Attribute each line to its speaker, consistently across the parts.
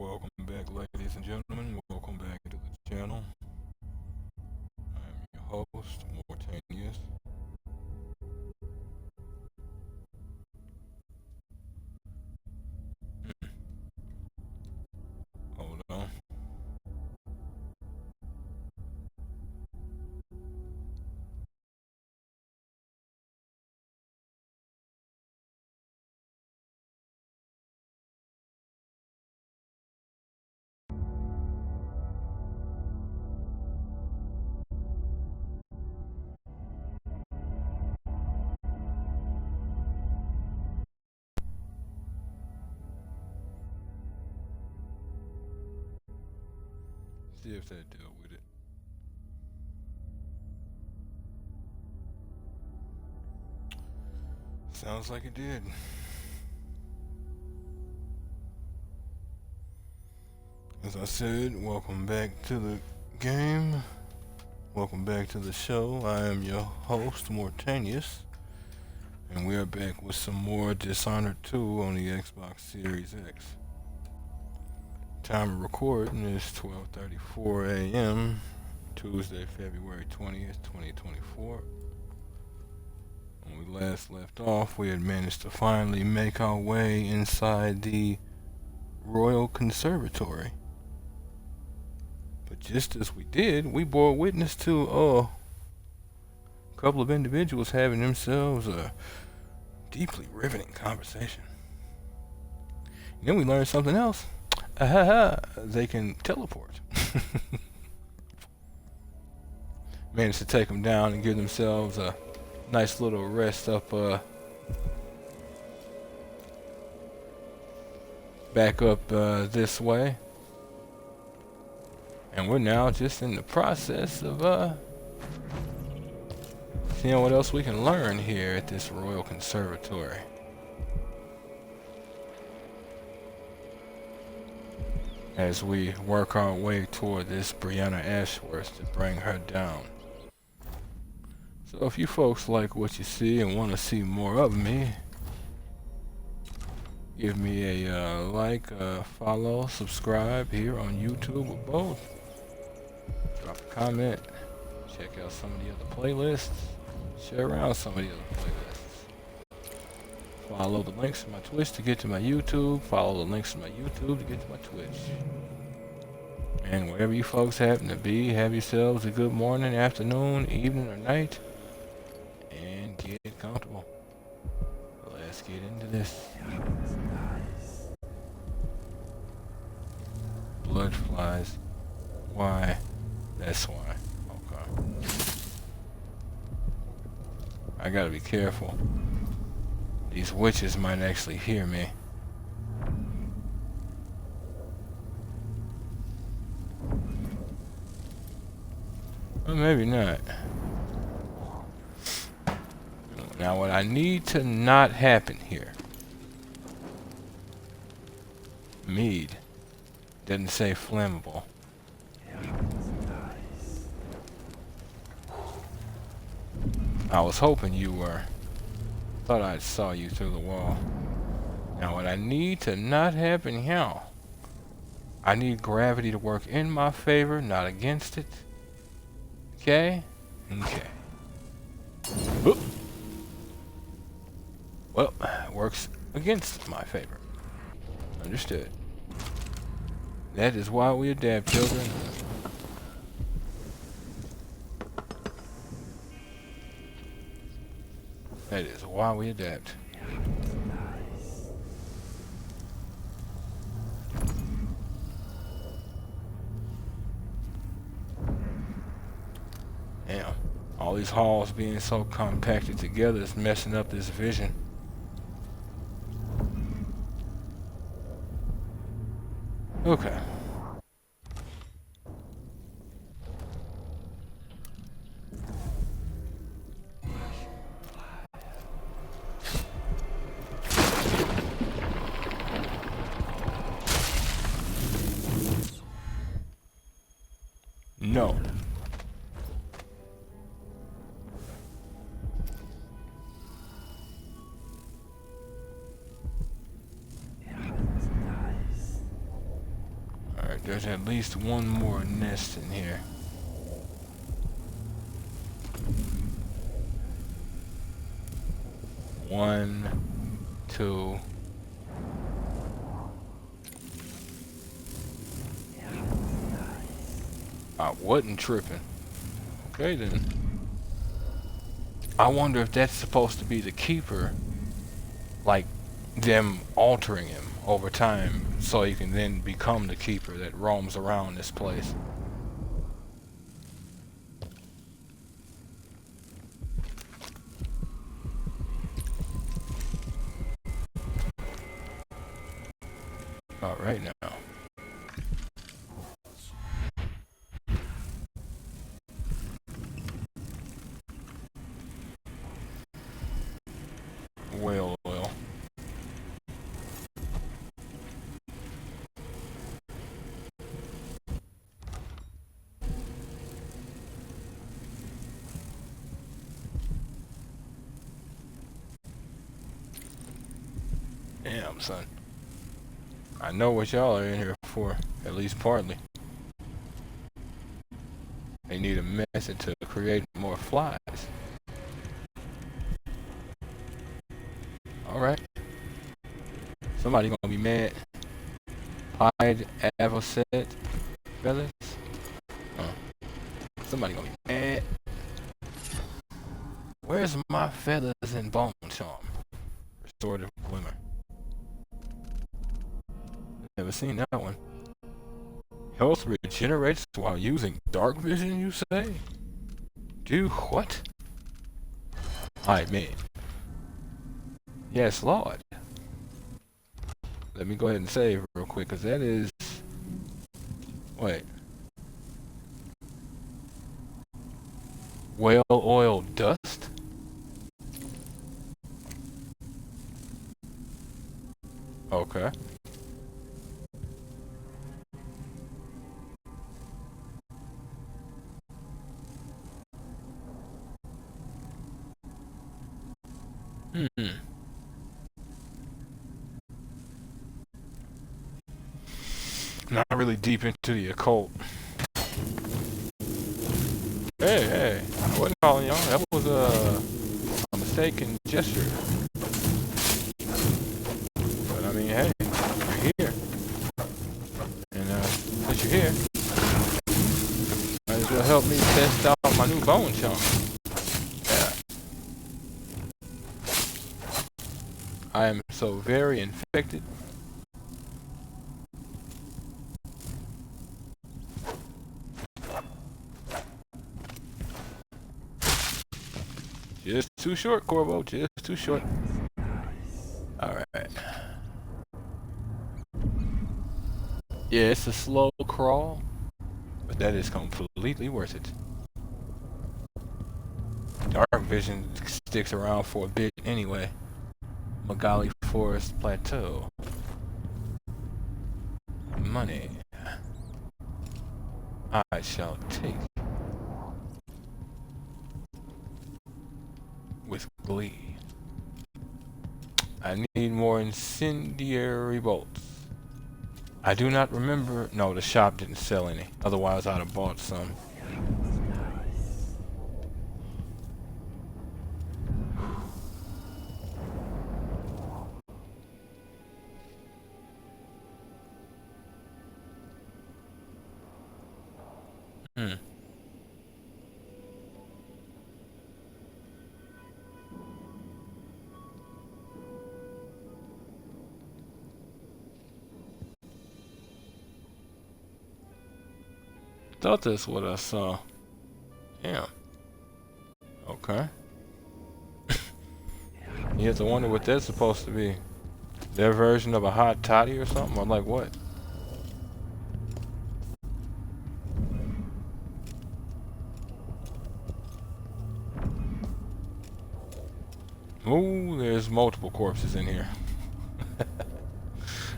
Speaker 1: Welcome back, ladies and gentlemen. Welcome back to the channel. I am your host, Mortanius. Hold on. See if that dealt with it. Sounds like it did. As I said, welcome back to the game. Welcome back to the show. I am your host, Mortanius. And we are back with some more Dishonored 2 on the Xbox Series X. Time of recording is 12:34 a.m. Tuesday, February 20th, 2024. When we last left off, we had managed to finally make our way inside the Royal Conservatory. But just as we did, we bore witness to a couple of individuals having themselves a deeply riveting conversation. And then we learned something else. They can teleport. Managed to take them down and give themselves a nice little rest up, back up this way. And we're now just in the process of seeing what else we can learn here at this Royal Conservatory. As we work our way toward this Breanna Ashworth to bring her down. So if you folks like what you see and want to see more of me, give me a like, follow, subscribe here on YouTube or both. Drop a comment, check out some of the other playlists, share around some of the other playlists. Follow the links to my Twitch to get to my YouTube, follow the links to my YouTube to get to my Twitch. And wherever you folks happen to be, have yourselves a good morning, afternoon, evening, or night. And get comfortable. Let's get into this. Blood flies. Why? That's why. Okay. I gotta be careful. These witches might actually hear me. Or maybe not. Now what I need to not happen here. Mead. Doesn't say flammable. I was hoping you were. Thought I saw you through the wall. Now what I need to not happen here. I need gravity to work in my favor, not against it. Okay? Okay. Oop. Well, it works against my favor. Understood. That is why we adapt, children. That is why we adapt. Damn. All these halls being so compacted together is messing up this vision. Okay. No. there's at least one more nest in here. One, two. I wasn't tripping. Okay then. I wonder if that's supposed to be the keeper, like them altering him over time so he can then become the keeper that roams around this place. All right now. Whale oil. Damn, son. I know what y'all are in here for, at least partly. They need a method to create more flies. Alright. Somebody gonna be mad. Pied avocet feathers? Somebody gonna be mad. Where's my feathers and bone charm? Restorative glimmer. Never seen that one. Health regenerates while using dark vision, you say? Do what? I mean. Yes, Lord. Let me go ahead and save real quick, because that is... Wait. Whale oil dust? Okay. Not really deep into the occult. Hey, I wasn't calling y'all. That was a mistaken gesture. But I mean, hey, you're here. And since you're here, might as well help me test out my new bone chunk. Yeah. I am so very infected. Just too short, Corvo. Just too short. Alright. Yeah, it's a slow crawl, but that is completely worth it. Dark vision sticks around for a bit anyway. Magali Forest Plateau. Money. I shall take. With glee. I need more incendiary bolts. I do not remember. No, the shop didn't sell any. Otherwise, I'd have bought some. Thought that's what I saw. Yeah. Okay. You have to wonder what that's supposed to be. Their version of a hot toddy or something? Or like what? Ooh, there's multiple corpses in here.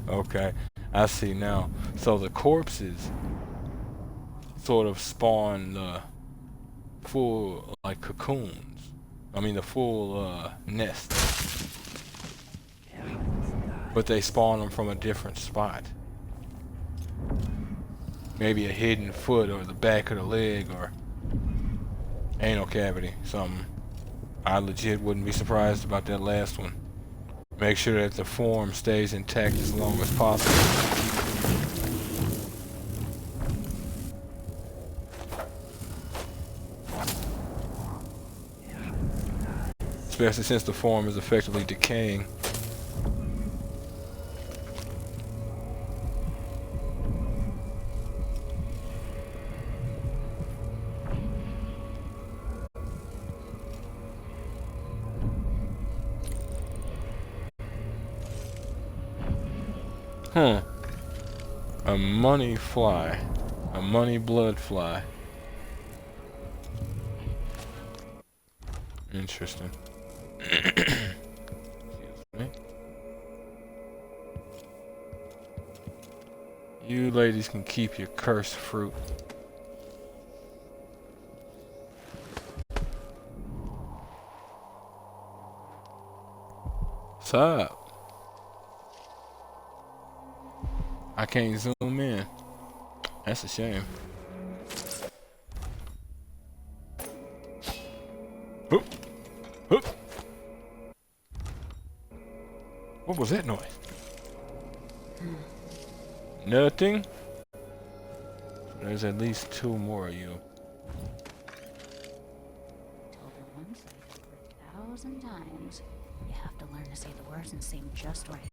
Speaker 1: Okay, I see now. So the corpses sort of spawn the full, like, cocoons. I mean the full nest. But they spawn them from a different spot. maybe a hidden foot or the back of the leg or anal cavity, something. I legit wouldn't be surprised about that last one. Make sure that the form stays intact as long as possible. Especially since the form is effectively decaying. Huh. A money fly. A money blood fly. Interesting. Excuse me. You ladies can keep your cursed fruit. What's up? I can't zoom in. That's a shame. Oop. Oop. What was that noise? Nothing. There's at least 2 more of you.
Speaker 2: Told her once, I told her 1,000 times. You have to learn to say the words and say them just right.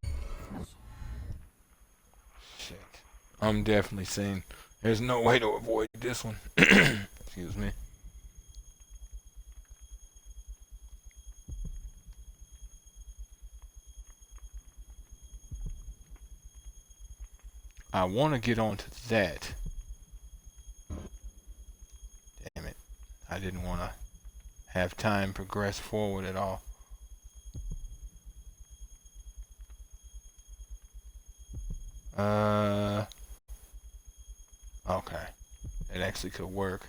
Speaker 1: Shit. I'm definitely seeing. There's no way to avoid this one. Excuse me. I want to get onto that. Damn it. I didn't want to have time progress forward at all. Okay. It actually could work.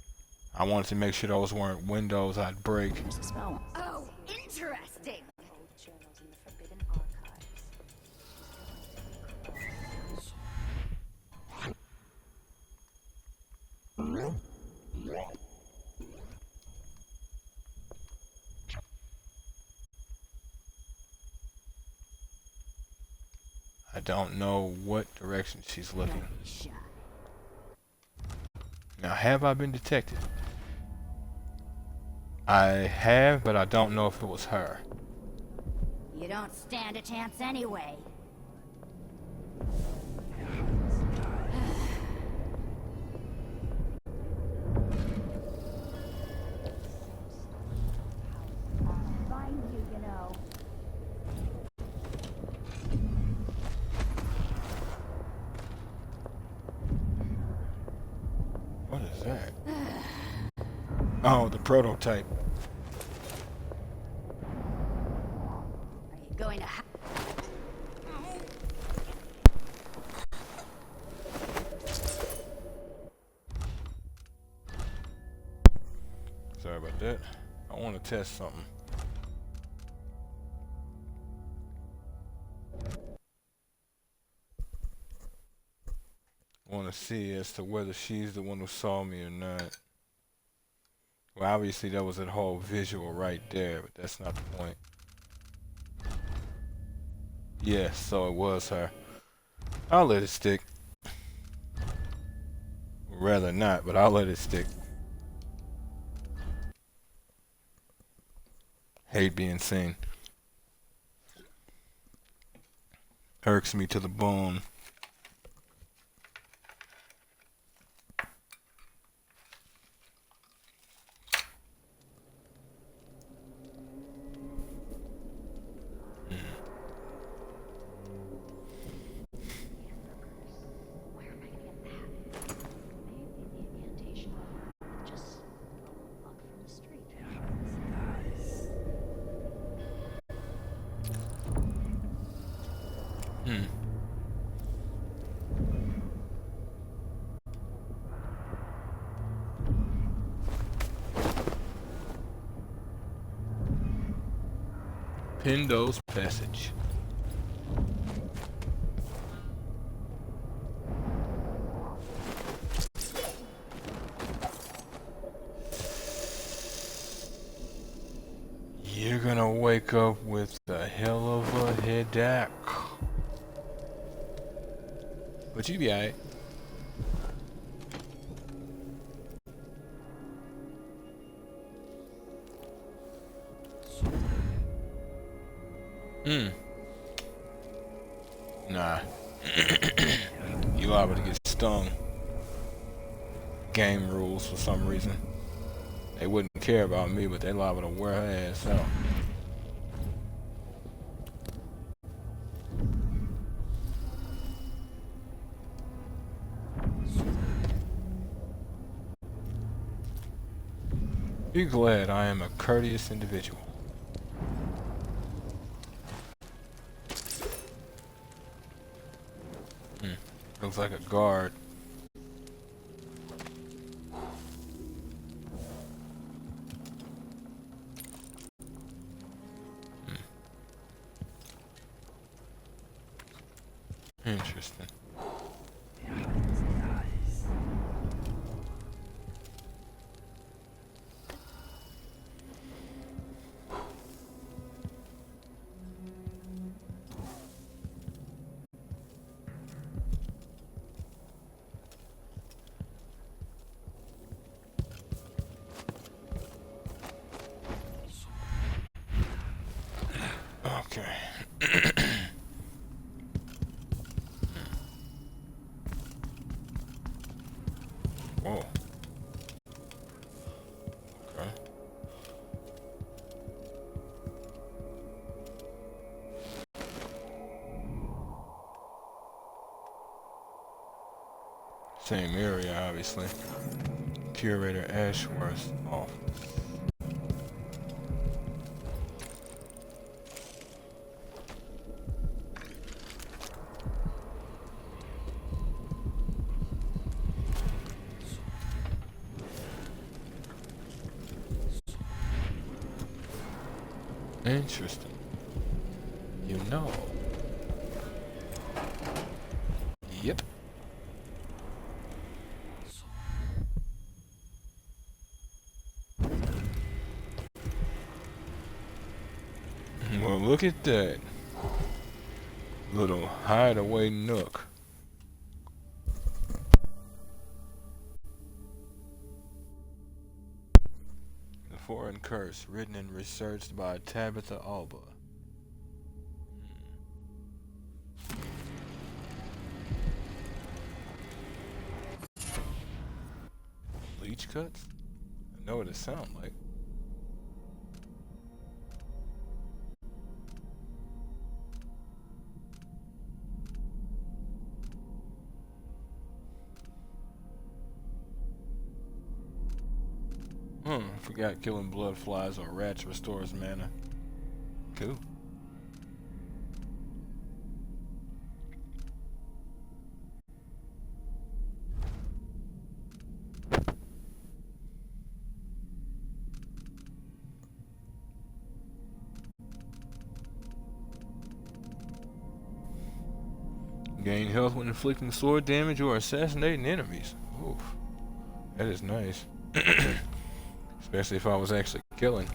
Speaker 1: I wanted to make sure those weren't windows I'd break.
Speaker 2: There's a spell.
Speaker 3: Oh, interesting.
Speaker 2: Old journals in the Forbidden Archives.
Speaker 1: I don't know what direction she's looking. Now, have I been detected? I have, but I don't know if it was her.
Speaker 3: You don't stand a chance anyway. Find you, you know.
Speaker 1: What is that? Oh, the prototype.
Speaker 3: Are you going to
Speaker 1: Sorry about that. I want to test something. I want to see as to whether she's the one who saw me or not. Well, obviously that was a whole visual right there, but that's not the point. Yes, so it was her. I'll let it stick. Rather not, but I'll let it stick. Hate being seen. Irks me to the bone.
Speaker 2: Where am I gonna get that? Maybe the incantation will just go up from the street.
Speaker 1: Pindo's Passage. You're gonna wake up with a hell of a headache. But you be alright. Nah. You liable to get stung. Game rules for some reason. They wouldn't care about me, but they liable to wear her ass out. Be glad I am a courteous individual. Looks like a guard. Interesting. Okay. Whoa. Okay. Same area, obviously. Curator Ashworth office. Interesting. You know. Yep. Well, look at that. Little hideaway nook. The Foreign Curse, written and researched by Tabitha Alba. Leech cuts? I know what it sounds like. Forgot killing blood flies or rats restores mana. Cool. Gain health when inflicting sword damage or assassinating enemies. Oof. That is nice. Especially if I was actually killing.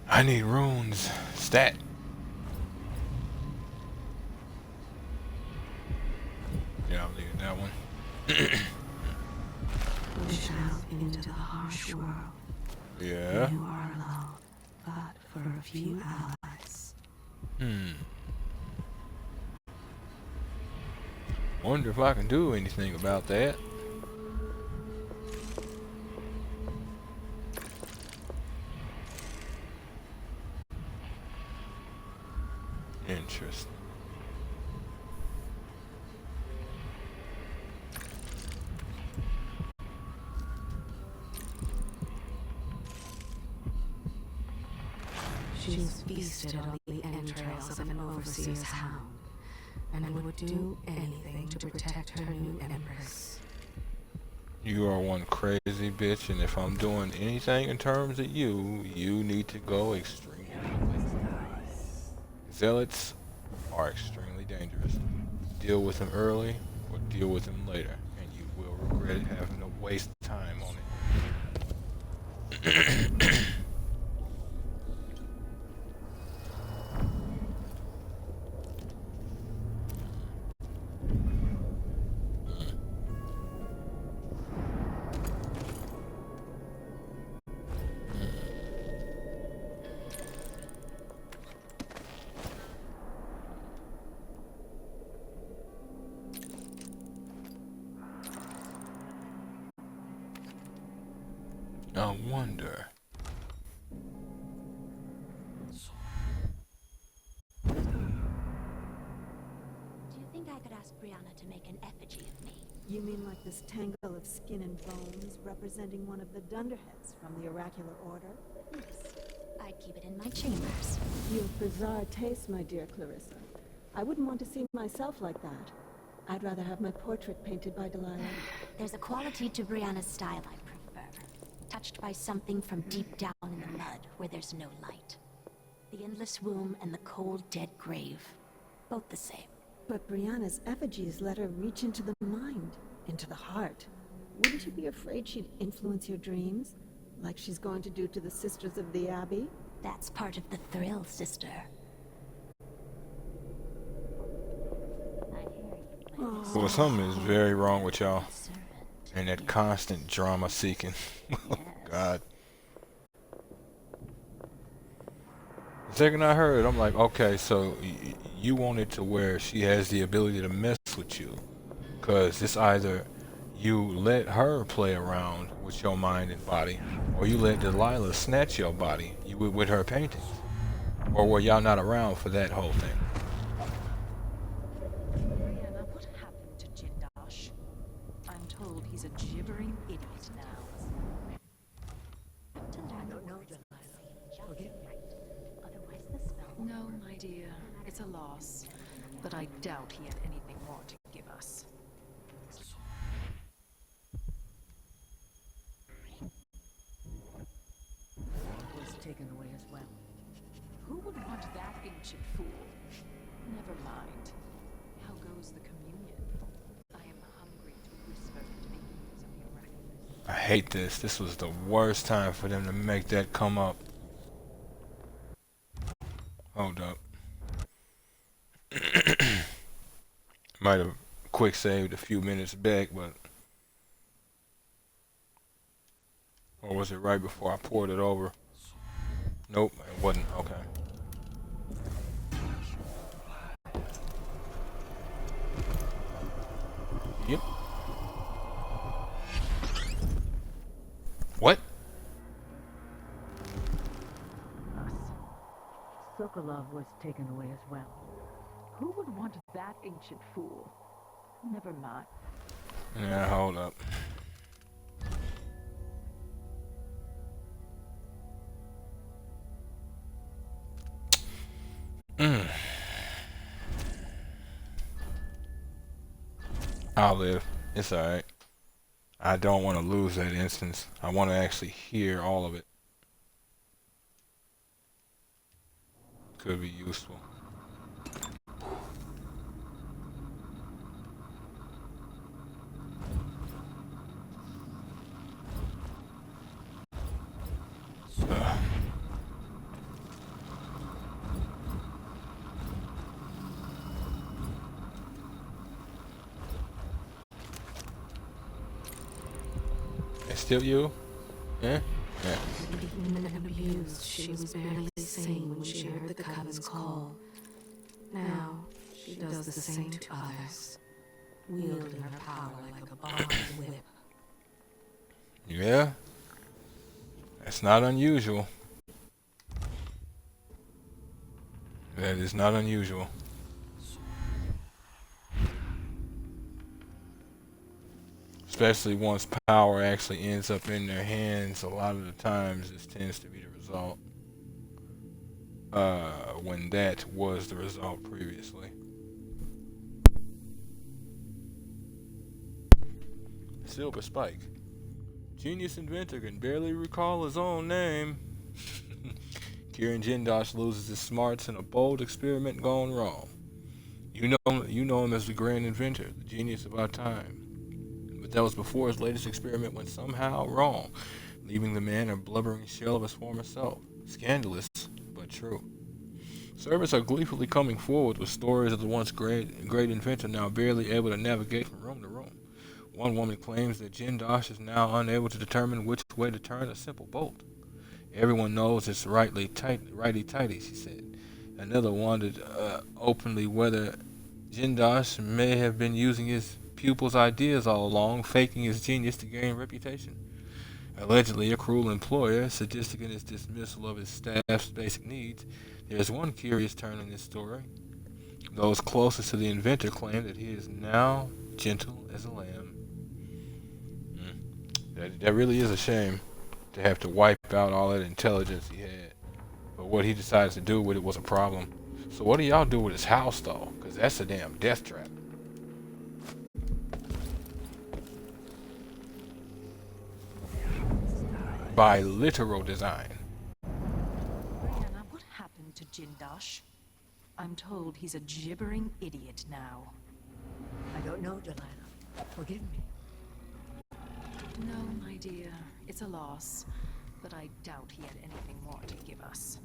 Speaker 1: I need runes. Stat. Yeah, I'll leave that one.
Speaker 4: Push out into the harsh world.
Speaker 1: Yeah.
Speaker 4: You are alone, but for a few allies.
Speaker 1: Wonder if I can do anything about that. Interesting.
Speaker 4: She's feasted on the entrails of an overseer's hound, and would do anything to protect her new empress.
Speaker 1: You are one crazy bitch, and if I'm doing anything in terms of you, you need to go extremely. Zealots are extremely dangerous. Deal with them early or deal with them later, and regret having to waste time on it. I wonder.
Speaker 2: Do you think I could ask Breanna to make an effigy of me?
Speaker 5: You mean like this tangle of skin and bones representing one of the Dunderheads from the oracular order?
Speaker 2: Yes. I'd keep it in my chambers.
Speaker 5: You have bizarre taste, my dear Clarissa. I wouldn't want to see myself like that. I'd rather have my portrait painted by Delilah.
Speaker 2: There's a quality to Breanna's style I prefer. Touched by something from deep down in the mud, where there's no light. The endless womb and the cold, dead grave. Both the same.
Speaker 5: But Brianna's effigies let her reach into the mind, into the heart. Wouldn't you be afraid she'd influence your dreams? Like she's going to do to the Sisters of the Abbey?
Speaker 2: That's part of the thrill, sister.
Speaker 1: Well, something is very wrong with y'all. And that constant drama seeking. Oh, God. The second I heard, I'm like, okay, so you want it to where she has the ability to mess with you. Because it's either you let her play around with your mind and body, or you let Delilah snatch your body with her paintings. Or were y'all not around for that whole thing?
Speaker 6: Breanna, what happened to Jindosh? I'm told he's a gibbering idiot now. No, my dear, it's a loss. But I doubt he had anything more to give us.
Speaker 7: Was taken away as well.
Speaker 6: Who would want that ancient fool? Never mind. How goes the communion? I am hungry to whisper the names of the miraculous.
Speaker 1: I hate this. This was the worst time for them to make that come up. Hold up. Might have quick saved a few minutes back, but... Or was it right before I poured it over? Nope, it wasn't. Okay. Yep. What?
Speaker 7: Sokolov was taken away as well.
Speaker 6: Who would want that ancient fool? Never mind.
Speaker 1: Yeah, hold up. I'll live. It's alright. I don't want to lose that instance. I want to actually hear all of it. Could be useful. It's still you? Yeah? Yeah.
Speaker 4: Beaten and abused, she was barely sane when she heard the Coven's call. Now, she does the same to others, wielding her power like a barbed whip.
Speaker 1: Yeah? That's not unusual. That is not unusual. Especially once power actually ends up in their hands, a lot of the times this tends to be the result. When that was the result previously. Silver Spike. Genius inventor can barely recall his own name. Kieran Jindosh loses his smarts in a bold experiment gone wrong. You know him as the grand inventor, the genius of our time. But that was before his latest experiment went somehow wrong, leaving the man a blubbering shell of his former self. Scandalous, but true. Servants are gleefully coming forward with stories of the once great inventor now barely able to navigate from room to room. One woman claims that Jindosh is now unable to determine which way to turn a simple bolt. Everyone knows it's righty-tighty, she said. Another wondered openly whether Jindosh may have been using his pupil's ideas all along, faking his genius to gain reputation. Allegedly a cruel employer, sadistic in his dismissal of his staff's basic needs, there's one curious turn in this story. Those closest to the inventor claim that he is now gentle as a lamb. That really is a shame to have to wipe out all that intelligence he had. But what he decides to do with it was a problem. So what do y'all do with his house, though? Because that's a damn death trap. By literal design.
Speaker 6: Breanna, what happened to Jindosh? I'm told he's a gibbering idiot now.
Speaker 7: I don't know, Delilah. Forgive me.
Speaker 6: No, my dear. It's a loss. But I doubt he had anything more to give us.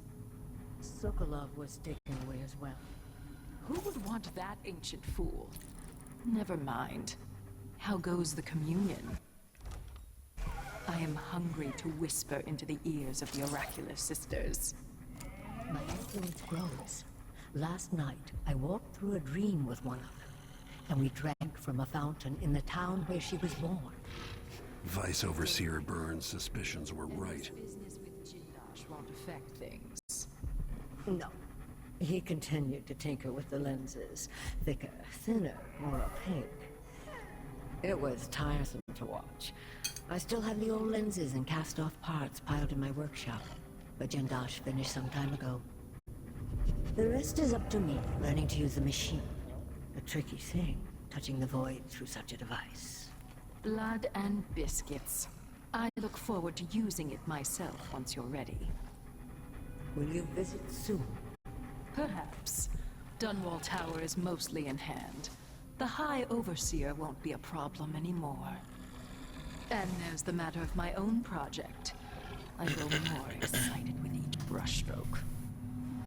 Speaker 7: Sokolov was taken away as well.
Speaker 6: Who would want that ancient fool? Never mind. How goes the communion? I am hungry to whisper into the ears of the oracular sisters.
Speaker 7: My influence grows. Last night, I walked through a dream with one of them, and we drank from a fountain in the town where she was born.
Speaker 8: Vice Overseer Burns' suspicions were right.
Speaker 6: Business with Jindosh won't affect things.
Speaker 7: No. He continued to tinker with the lenses, thicker, thinner, more opaque. It was tiresome to watch. I still have the old lenses and cast-off parts piled in my workshop, but Jindosh finished some time ago. The rest is up to me, learning to use the machine. A tricky thing, touching the void through such a device.
Speaker 6: Blood and biscuits. I look forward to using it myself once you're ready.
Speaker 7: Will you visit soon?
Speaker 6: Perhaps. Dunwall Tower is mostly in hand. The High Overseer won't be a problem anymore. And there's the matter of my own project. I grow more excited with each brushstroke.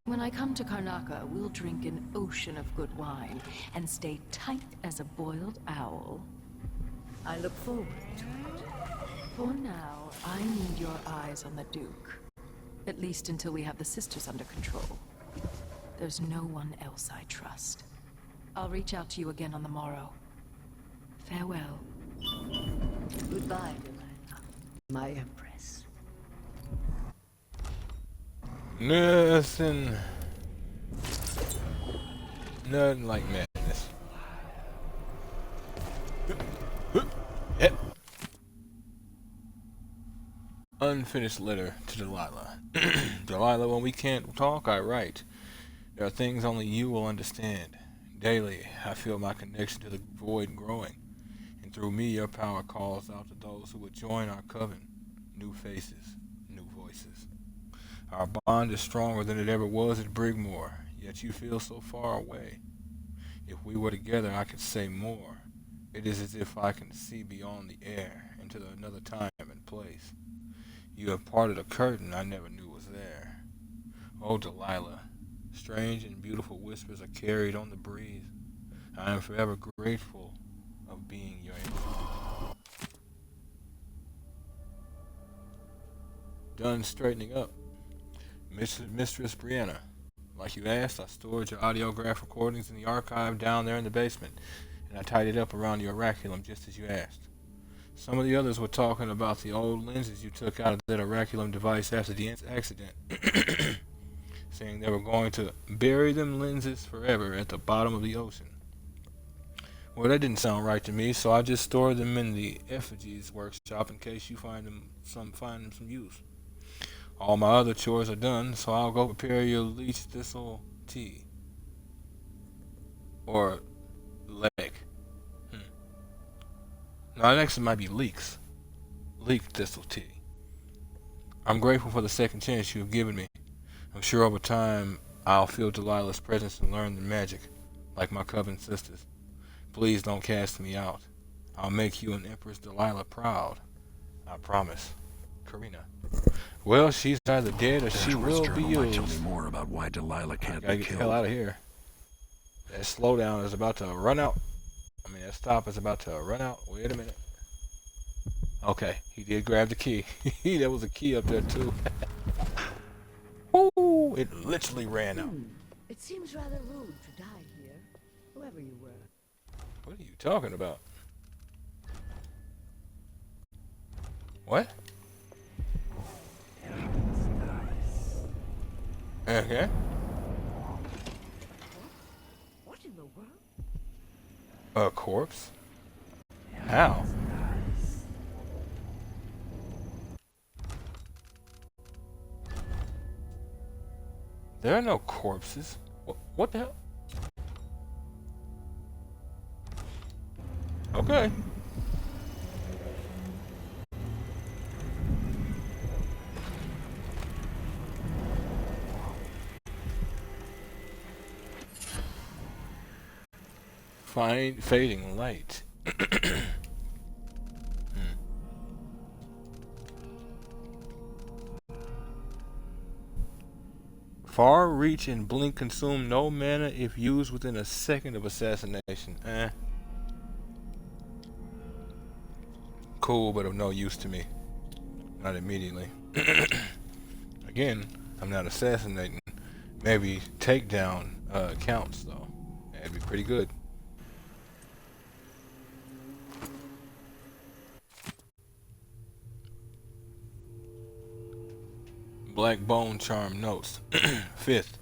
Speaker 6: When I come to Karnaca, we'll drink an ocean of good wine and stay tight as a boiled owl.
Speaker 7: I look forward to it.
Speaker 6: For now, I need your eyes on the Duke. At least until we have the sisters under control. There's no one else I trust. I'll reach out to you again on the morrow. Farewell.
Speaker 7: Goodbye, Delilah, my empress.
Speaker 1: Nothing like madness. Yep. Unfinished letter to Delilah. Delilah, when we can't talk, I write. There are things only you will understand. Daily, I feel my connection to the void growing, and through me your power calls out to those who would join our coven. New faces, new voices. Our bond is stronger than it ever was at Brigmore, yet you feel so far away. If we were together, I could say more. It is as if I can see beyond the air, into another time and place. You have parted a curtain I never knew was there. Oh, Delilah, strange and beautiful whispers are carried on the breeze. I am forever grateful of being your angel. Done straightening up. Mistress Breanna, like you asked, I stored your audiograph recordings in the archive down there in the basement, and I tied it up around your oraculum just as you asked. Some of the others were talking about the old lenses you took out of that oraculum device after the accident, saying they were going to bury them lenses forever at the bottom of the ocean. Well, that didn't sound right to me, so I just stored them in the effigies workshop in case you find them some use. All my other chores are done, so I'll go prepare your leech thistle tea. Or leg. No, it actually might be leeks. Leek thistle tea. I'm grateful for the second chance you have given me. I'm sure over time I'll feel Delilah's presence and learn the magic, like my coven sisters. Please don't cast me out. I'll make you and Empress Delilah proud. I promise. Karina. Well, she's either dead or she
Speaker 8: Ashworth's
Speaker 1: will be
Speaker 8: journal might tell me
Speaker 1: used.
Speaker 8: more about why Delilah
Speaker 1: I
Speaker 8: can't
Speaker 1: gotta
Speaker 8: be
Speaker 1: get the hell
Speaker 8: killed.
Speaker 1: out of here. That slowdown is about to run out. I mean, that stop is about to run out. Wait a minute. Okay, he did grab the key. There was a key up there too. Woo! It literally ran out.
Speaker 7: It seems rather rude to die here, whoever you were.
Speaker 1: What are you talking about? What? Okay.
Speaker 7: What in the world?
Speaker 1: A corpse? How? There are no corpses. What the hell? Okay. Find fading light. Far reach and blink consume no mana if used within a second of assassination. Cool, but of no use to me. Not immediately. Again, I'm not assassinating. Maybe takedown counts though. That'd be pretty good. Black bone charm notes. Fifth,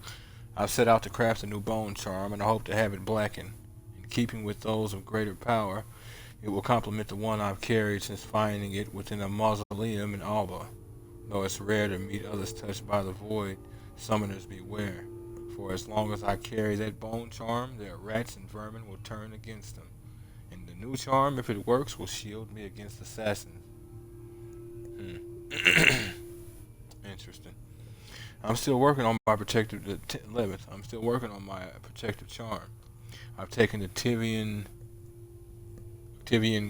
Speaker 1: I've set out to craft a new bone charm and I hope to have it blackened. In keeping with those of greater power, it will complement the one I've carried since finding it within a mausoleum in Alba. Though it's rare to meet others touched by the void, summoners beware. For as long as I carry that bone charm, their rats and vermin will turn against them. And the new charm, if it works, will shield me against assassins. Interesting. I'm still working on my protective. 11th. I'm still working on my protective charm. I've taken the Tivian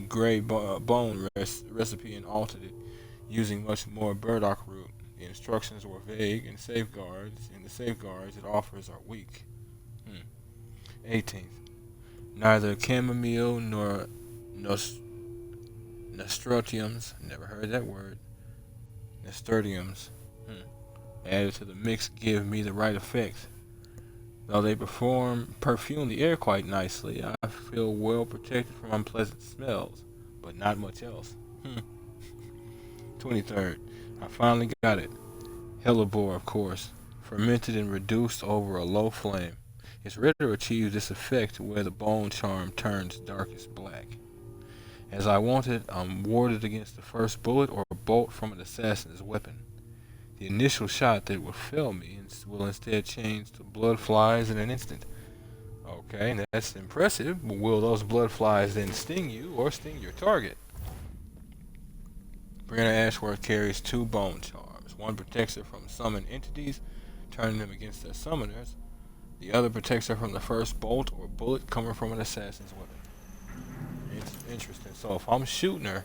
Speaker 1: gray bone recipe and altered it, using much more burdock root. The instructions were vague, and the safeguards it offers are weak. 18th. Neither chamomile nor nasturtiums, never heard that word, nasturtiums, added to the mix give me the right effect. Though they perfume the air quite nicely, I feel well protected from unpleasant smells, but not much else. 23rd. I finally got it. Hellebore, of course, fermented and reduced over a low flame. It's rare to achieve this effect where the bone charm turns darkest black. As I wanted, I'm warded against the first bullet or bolt from an assassin's weapon. The initial shot that will fell me will instead change to blood flies in an instant. Okay, that's impressive, but will those blood flies then sting you or sting your target? Breanna Ashworth carries 2 bone charms. One protects her from summoned entities, turning them against their summoners. The other protects her from the first bolt or bullet coming from an assassin's weapon. Interesting. So if I'm shooting her,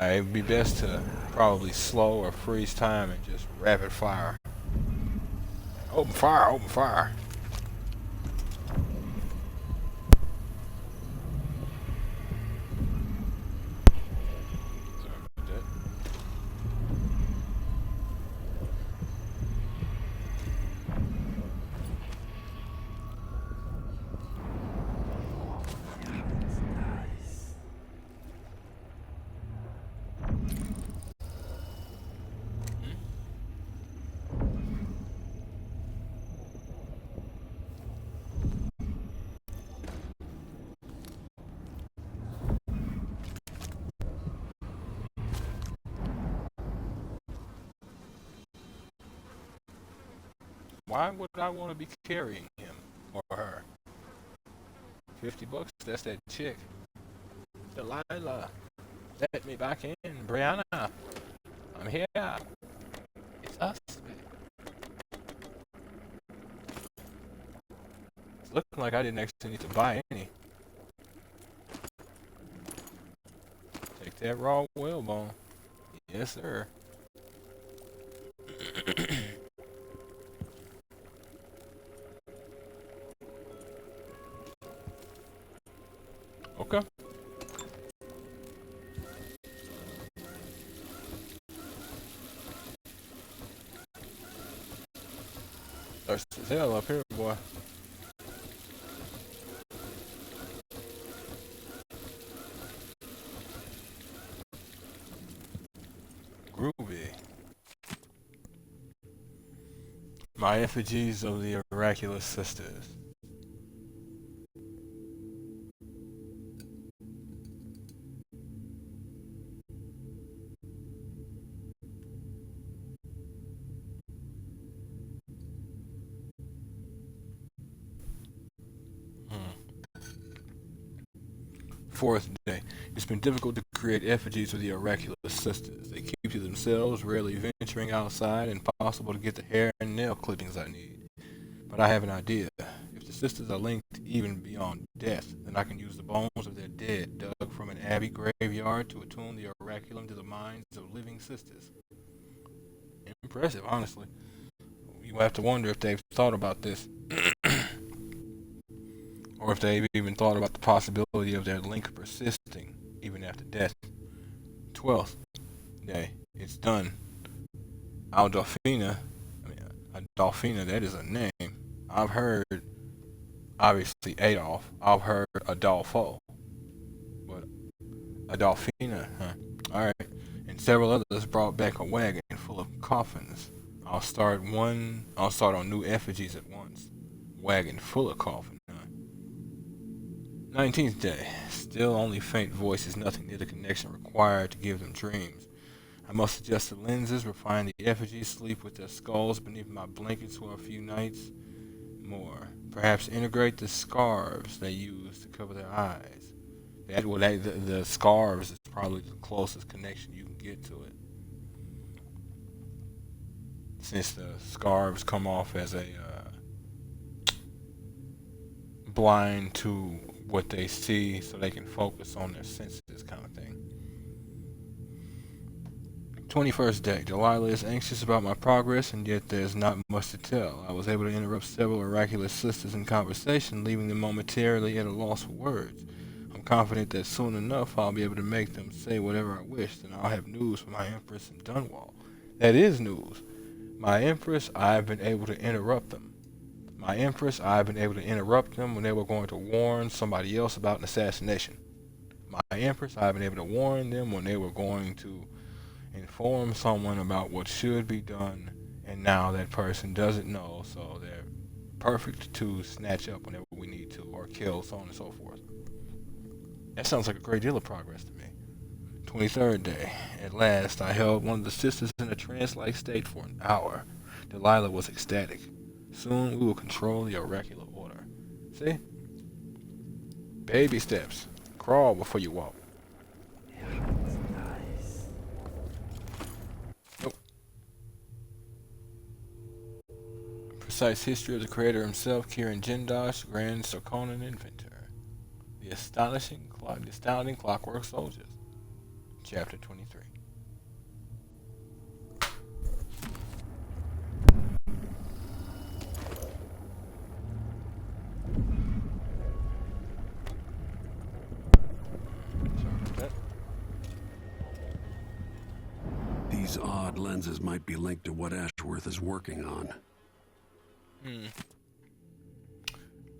Speaker 1: it'd be best to probably slow or freeze time and just rapid fire. Open fire, open fire. Sorry about that. Why would I want to be carrying him or her? $50, that's that chick. Delilah, let me back in. Breanna, I'm here. It's us. It's looking like I didn't actually need to buy any. Like that raw whalebone. Yes, sir. Okay. Thirsty as hell up here, boy. Groovy. My effigies of the oracular sisters. Fourth day. It's been difficult to create effigies of the oracular sisters. They keep to themselves, rarely venturing outside, and impossible to get the hair and nail clippings I need. But I have an idea. If the sisters are linked even beyond death, then I can use the bones of their dead dug from an abbey graveyard to attune the oraculum to the minds of living sisters. Impressive, honestly. You have to wonder if they've thought about this. Or if they've even thought about the possibility of their link persisting even after death. 12th day. It's done. Adolfina, that is a name. I've heard, obviously, Adolf. I've heard Adolfo. But Adolfina, huh? Alright. And several others brought back a wagon full of coffins. I'll start on new effigies at once. Wagon full of coffins, huh? 19th day. Still only faint voices, nothing near the connection required to give them dreams. I must adjust the lenses, refine the effigies, sleep with their skulls beneath my blankets for a few nights more. Perhaps integrate the scarves they use to cover their eyes. The scarves is probably the closest connection you can get to it. Since the scarves come off as a blind to what they see so they can focus on their senses kind of thing. 21st day. Delilah is anxious about my progress, and yet there's not much to tell. I was able to interrupt several oracular sisters in conversation, leaving them momentarily at a loss for words. I'm confident that soon enough I'll be able to make them say whatever I wish, and I'll have news from my Empress in Dunwall. That is news. My Empress, I've been able to interrupt them. When they were going to warn somebody else about an assassination. My Empress, I've been able to warn them when they were going to inform someone about what should be done, and now that person doesn't know, so they're perfect to snatch up whenever we need to, or kill, so on and so forth. That sounds like a great deal of progress to me. 23rd day. At last, I held one of the sisters in a trance-like state for an hour. Delilah was ecstatic. Soon we will control the oracular order. See? Baby steps. Crawl before you walk. Nope. Precise history of the creator himself, Kieran Jindosh, Grand Sarkonan inventor. The astounding clockwork soldiers. Chapter 23.
Speaker 8: These odd lenses might be linked to what Ashworth is working on.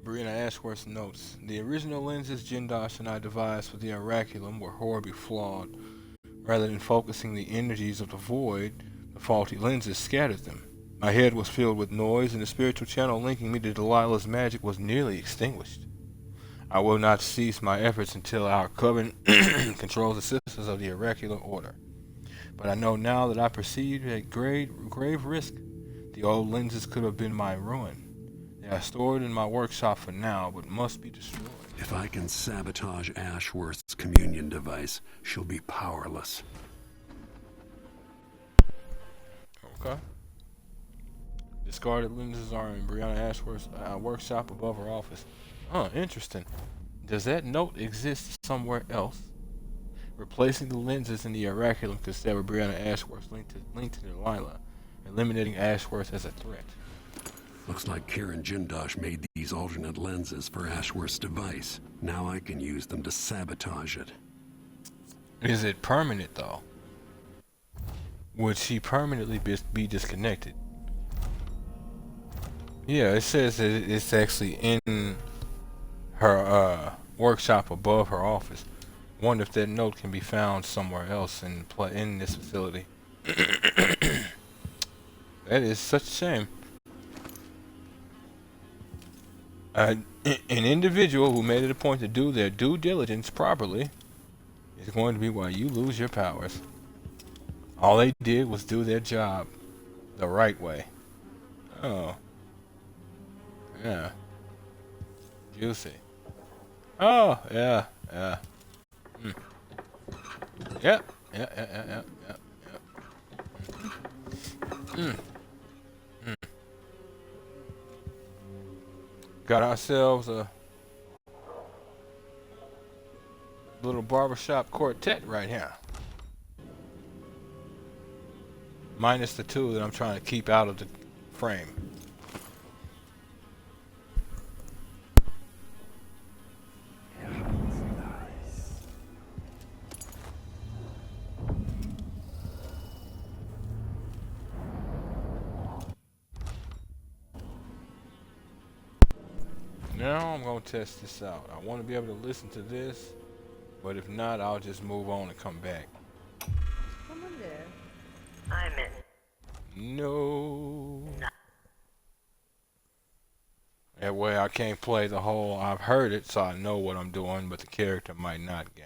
Speaker 1: Breanna Ashworth's notes. The original lenses Jindosh and I devised for the Oraculum were horribly flawed. Rather than focusing the energies of the void, the faulty lenses scattered them. My head was filled with noise, and the spiritual channel linking me to Delilah's magic was nearly extinguished. I will not cease my efforts until our coven controls the sisters of the oracular order. But I know now that I perceived at grave risk. The old lenses could have been my ruin. They are stored in my workshop for now, but must be destroyed.
Speaker 8: If I can sabotage Ashworth's communion device, she'll be powerless.
Speaker 1: Okay. Discarded lenses are in Breanna Ashworth's workshop above her office. Interesting. Does that note exist somewhere else? Replacing the lenses in the oraculum could sever Breanna Ashworth's link to Delilah, eliminating Ashworth as a threat.
Speaker 8: Looks like Karen Jindosh made these alternate lenses for Ashworth's device. Now I can use them to sabotage it.
Speaker 1: Is it permanent, though? Would she permanently be disconnected? Yeah, it says that it's actually in her workshop above her office. Wonder if that note can be found somewhere else in this facility. That is such a shame. An individual who made it a point to do their due diligence properly is going to be why you lose your powers. All they did was do their job the right way. Oh. Yeah. Juicy. Oh, yeah, yeah. Mm. Yep. Yep. Mm. Mm. Got ourselves a little barbershop quartet right here. Minus the two that I'm trying to keep out of the frame. Now I'm going to test this out. I want to be able to listen to this, but if not, I'll just move on and come back.
Speaker 7: Someone there. I'm in.
Speaker 1: No. That way I can't play the whole, I've heard it, so I know what I'm doing, but the character might not game.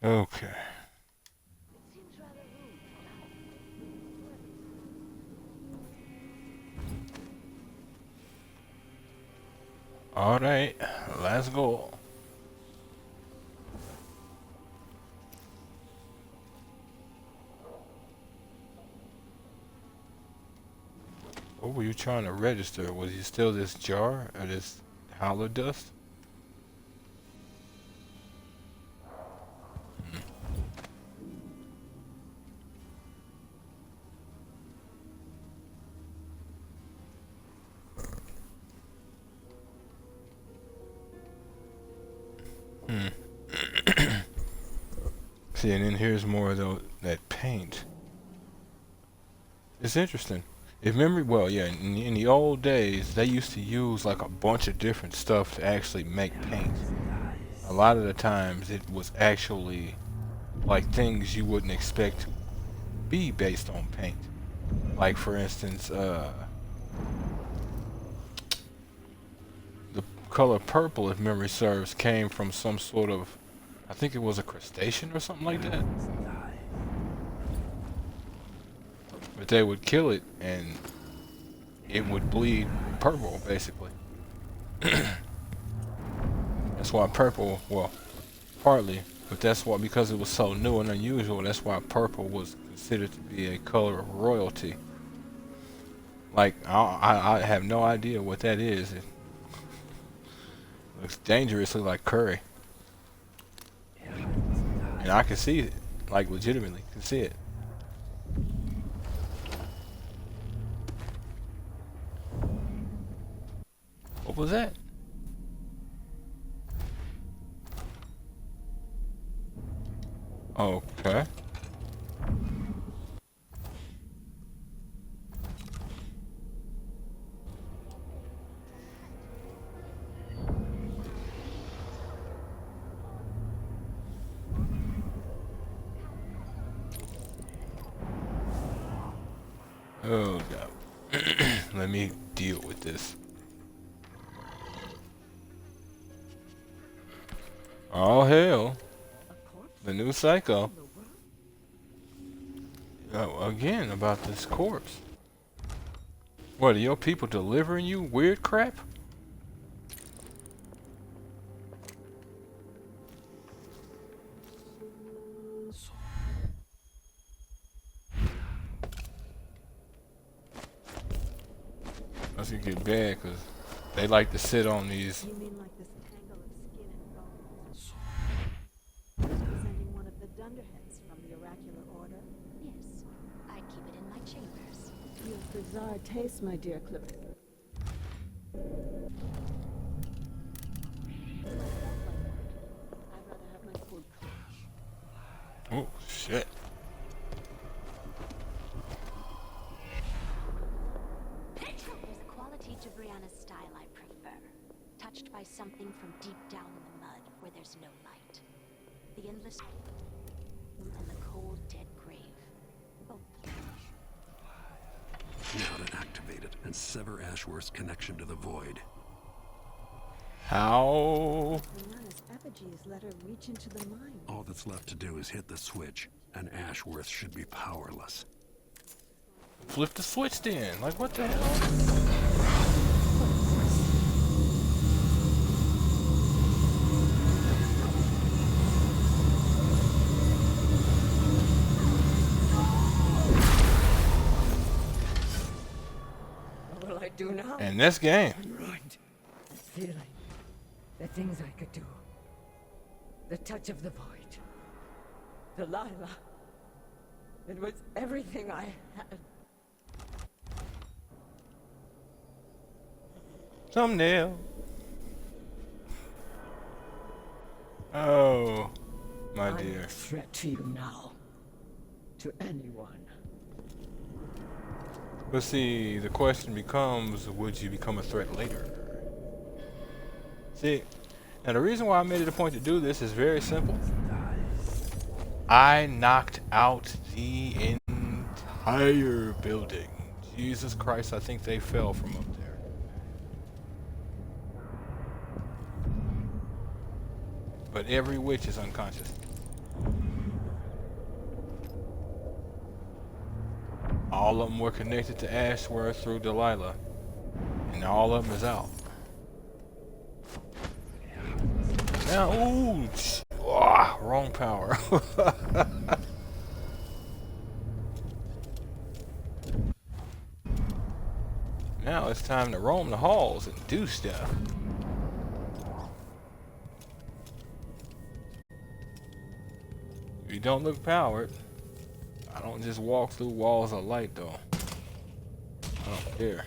Speaker 1: Okay. Alright, let's go. What were you trying to register? Was you still this jar or this hollow dust? See, and then here's more of that paint. It's interesting. If memory, well, yeah, in the old days, they used to use like a bunch of different stuff to actually make paint. A lot of the times, it was actually like things you wouldn't expect to be based on paint. Like, for instance, the color purple, if memory serves, came from some sort of, I think it was a crustacean or something like that. But they would kill it and it would bleed purple, basically. That's why purple, well, partly, but that's why, because it was so new and unusual, that's why purple was considered to be a color of royalty. Like, I have no idea what that is. It looks dangerously like curry. And I can see it, like legitimately can see it. What was that? Okay. Oh god. Let me deal with this. Oh hell. The new Psycho. Oh, again about this corpse. What, are your people delivering you weird crap? be bad because they like to sit on these.
Speaker 5: You mean like this tangle of skin and bones? Representing one of the dunderheads from the oracular order?
Speaker 2: Yes, I keep it in my chambers.
Speaker 5: You have bizarre taste, my dear Clarissa. I'd rather have my food cooked.
Speaker 1: Oh shit!
Speaker 2: There's a quality to Breanna's style I prefer. Touched by something from deep down in the mud where there's no light. The endless and the cold dead grave. Both.
Speaker 8: Now to activate it and sever Ashworth's connection to the void.
Speaker 1: How?
Speaker 5: Brianna's effigies let her reach into the mind.
Speaker 8: All that's left to do is hit the switch, and Ashworth should be powerless.
Speaker 1: Flip the switch then. Like what the hell?
Speaker 7: What will I do now?
Speaker 1: And this game.
Speaker 7: I'm ruined. The feeling. The things I could do. The touch of the void. Delilah. It was everything I had.
Speaker 1: Thumbnail. Oh, my
Speaker 7: I'm
Speaker 1: dear.
Speaker 7: a threat to you now. To anyone.
Speaker 1: But see, the question becomes, would you become a threat later? See, now the reason why I made it a point to do this is very simple. I knocked out the entire building. Jesus Christ, I think they fell from up there. But every witch is unconscious. All of them were connected to Ashworth through Delilah. And all of them is out. Now, ooh, wrong power. Now it's time to roam the halls and do stuff. If you don't look powered, I don't just walk through walls of light though. I don't care.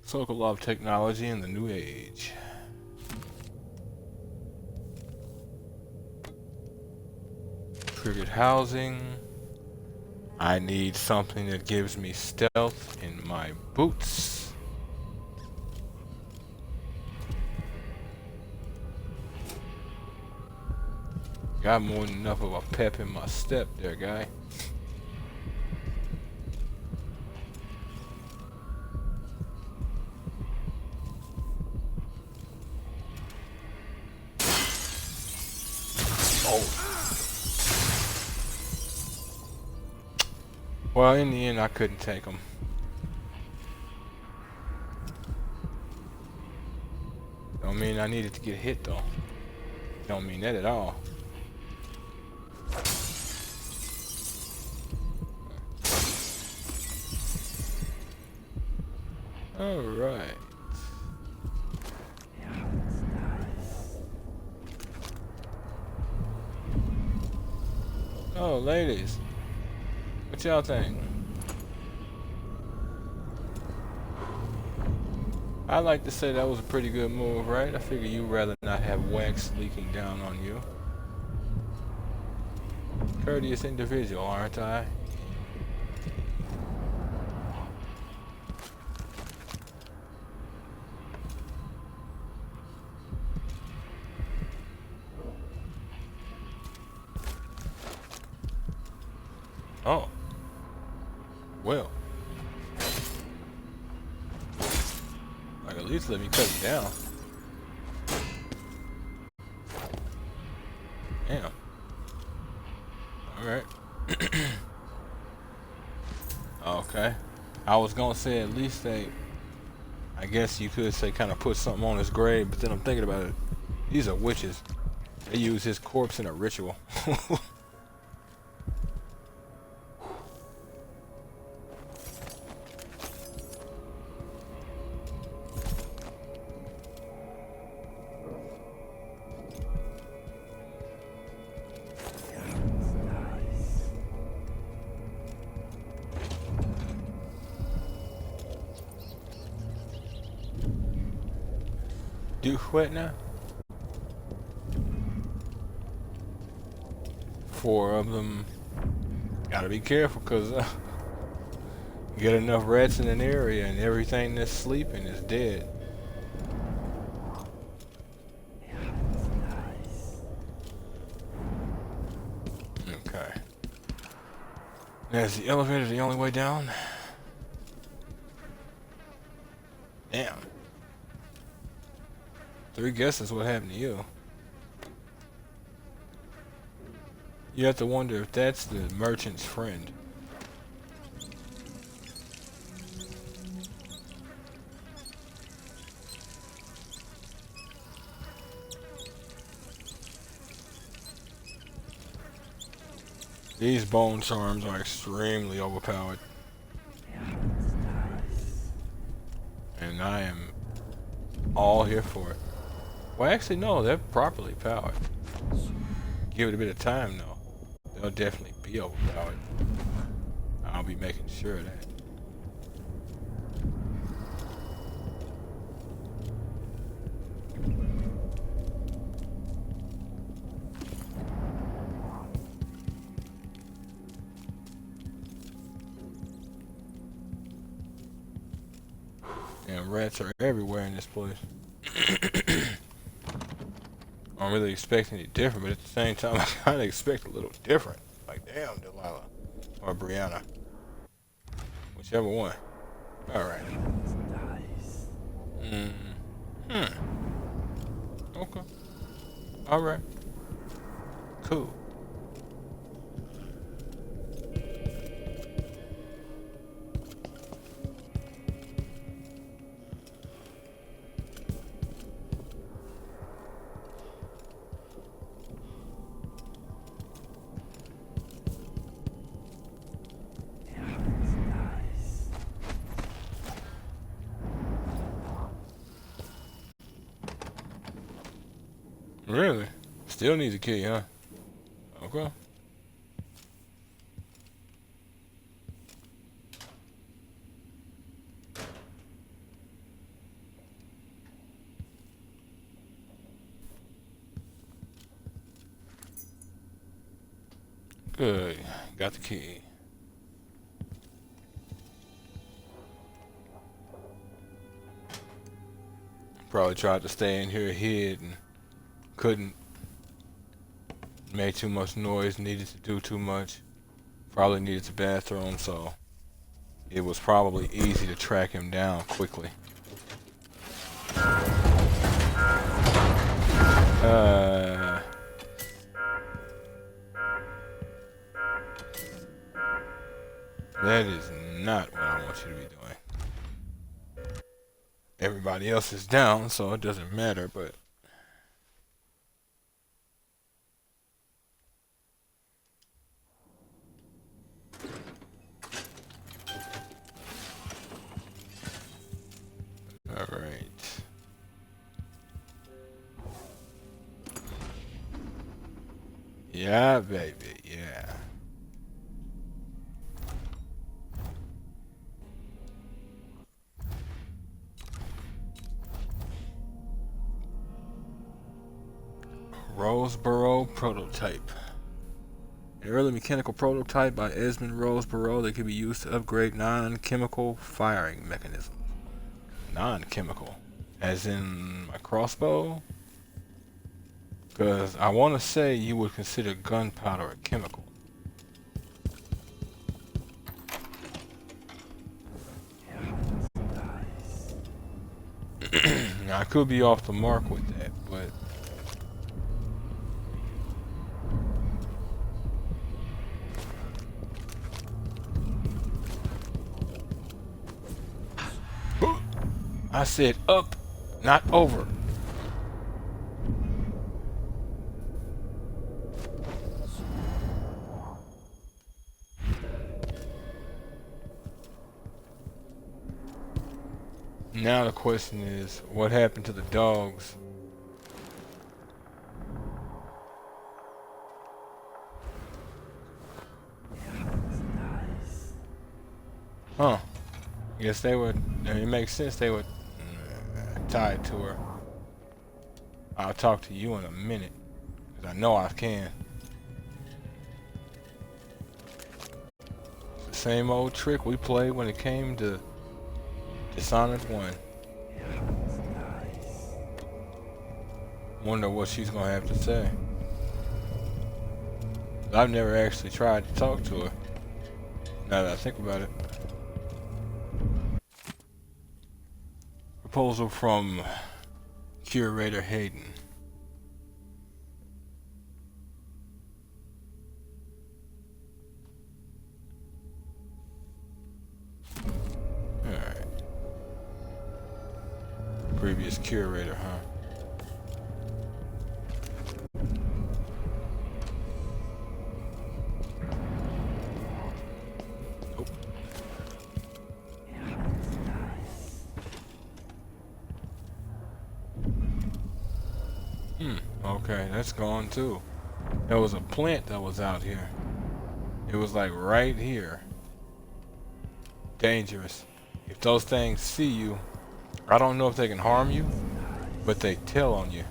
Speaker 1: Sokolov technology in the new age. Triggered housing. I need something that gives me stealth in my boots. Got more than enough of a pep in my step there, guy. Well, in the end, I couldn't take them. Don't mean I needed to get hit, though. Don't mean that at all. All right. Oh, ladies. What y'all think? I like to say that was a pretty good move, right? I figure you'd rather not have wax leaking down on you. Courteous individual, aren't I? Oh. Well. Like, at least let me cut it down. Damn. Alright. Okay. I was gonna say at least they, I guess you could say kind of put something on his grave, but then I'm thinking about it. These are witches. They use his corpse in a ritual. Do what now? 4 of them. Gotta be careful, cause get enough rats in an area and everything that's sleeping is dead. Okay. Now, is the elevator the only way down? Damn. 3 guesses what happened to you. You have to wonder if that's the merchant's friend. These bone charms are extremely overpowered. And I am all here for it. Well, actually, no, they're properly powered. Give it a bit of time, though. They'll definitely be overpowered. I'll be making sure of that. And rats are everywhere in this place. I don't really expect any different, but at the same time, I kind of expect a little different. Like, damn, Delilah. Or Breanna. Whichever one. Alright. Okay. Alright. Cool. Really? Still needs a key, huh? Okay. Good. Got the key. Probably tried to stay in here hid and couldn't. Made too much noise, needed to do too much. Probably needed the bathroom, so it was probably easy to track him down quickly. That is not what I want you to be doing. Everybody else is down, so it doesn't matter, but alright. Yeah, baby, yeah. Roseboro prototype. An early mechanical prototype by Esmond Roseboro that could be used to upgrade non-chemical firing mechanisms. Non-chemical, as in my crossbow? Because I want to say you would consider gunpowder a chemical. Now, I could be off the mark with that, but I said up, not over. Now the question is, what happened to the dogs? Huh. Guess they would, it makes sense they would tie it to her. I'll talk to you in a minute, because I know I can. It's the same old trick we played when it came to Dishonored 1. Wonder what she's gonna have to say. I've never actually tried to talk to her, now that I think about it. Proposal from Curator Hayden. Alright. Previous curator, huh? Okay, that's gone too. There was a plant that was out here. It was like right here. Dangerous. If those things see you, I don't know if they can harm you, but they tell on you.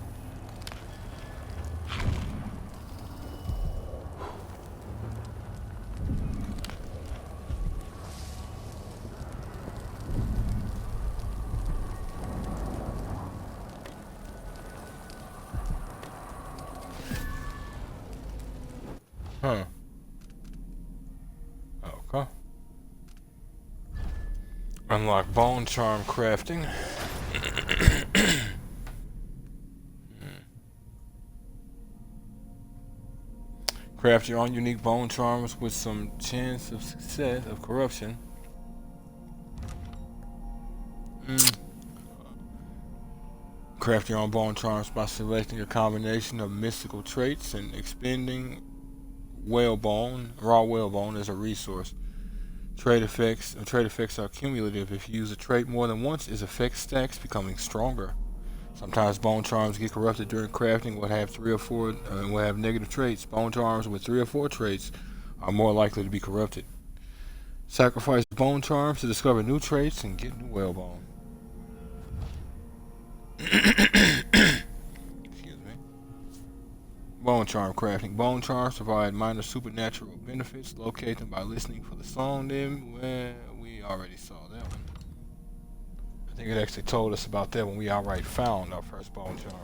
Speaker 1: Huh. Okay. Unlock bone charm crafting. Craft your own unique bone charms with some chance of success of corruption. Craft your own bone charms by selecting a combination of mystical traits and expending whalebone, raw whalebone as a resource. Trait effects are cumulative. If you use a trait more than once, its effect stacks, becoming stronger. Sometimes bone charms get corrupted during crafting. Will have 3 or 4 will have negative traits. Bone charms with 3 or 4 traits are more likely to be corrupted. Sacrifice bone charms to discover new traits and get new whalebone. Excuse me. Bone charm crafting. Bone charms provide minor supernatural benefits. Locate them by listening for the song name. Well, we already saw that one. I think it actually told us about that when we outright found our first bone charm.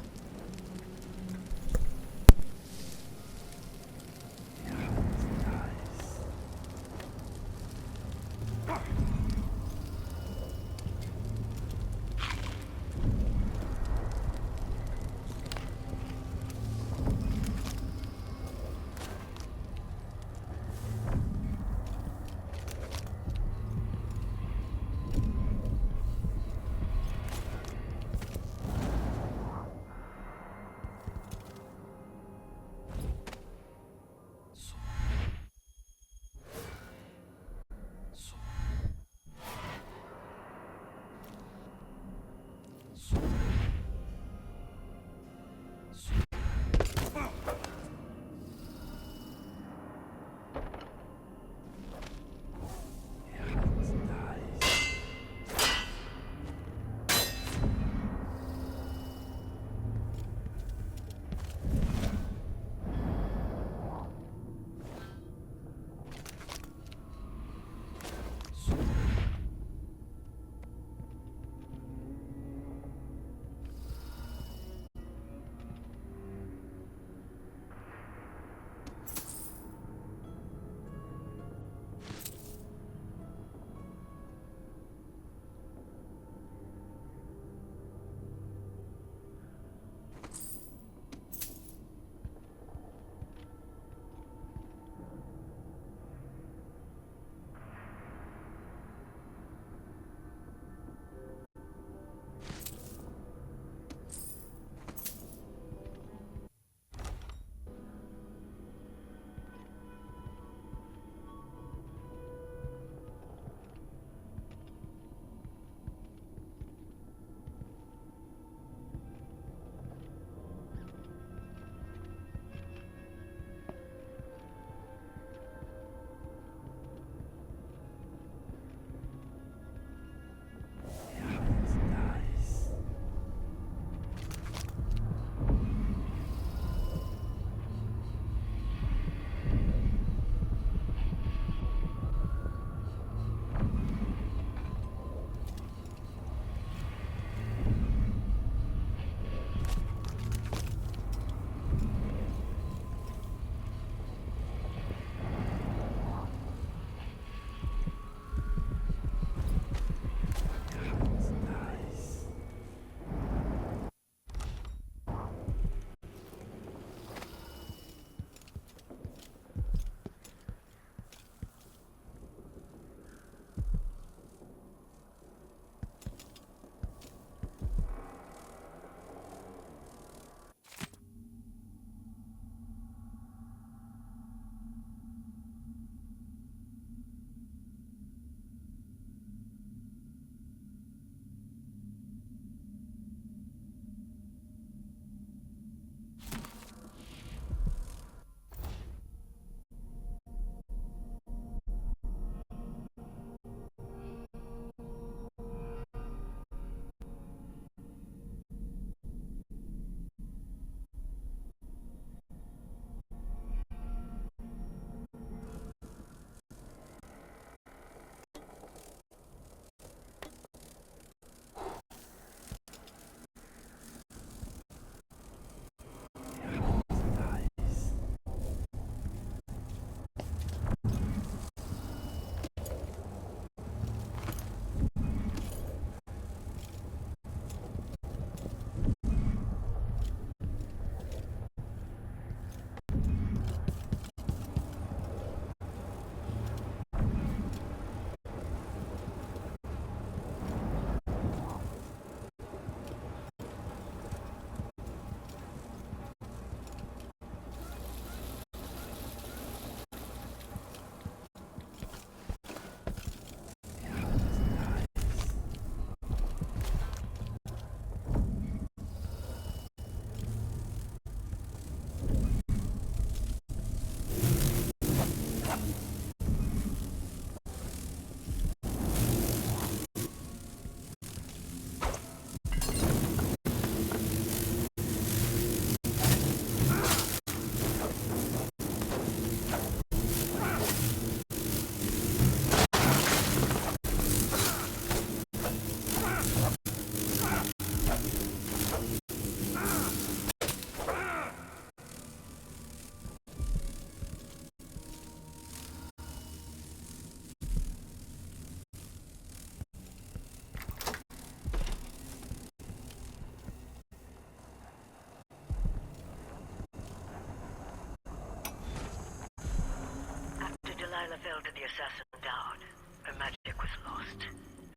Speaker 7: fell to the assassin Dowd. Her magic was lost,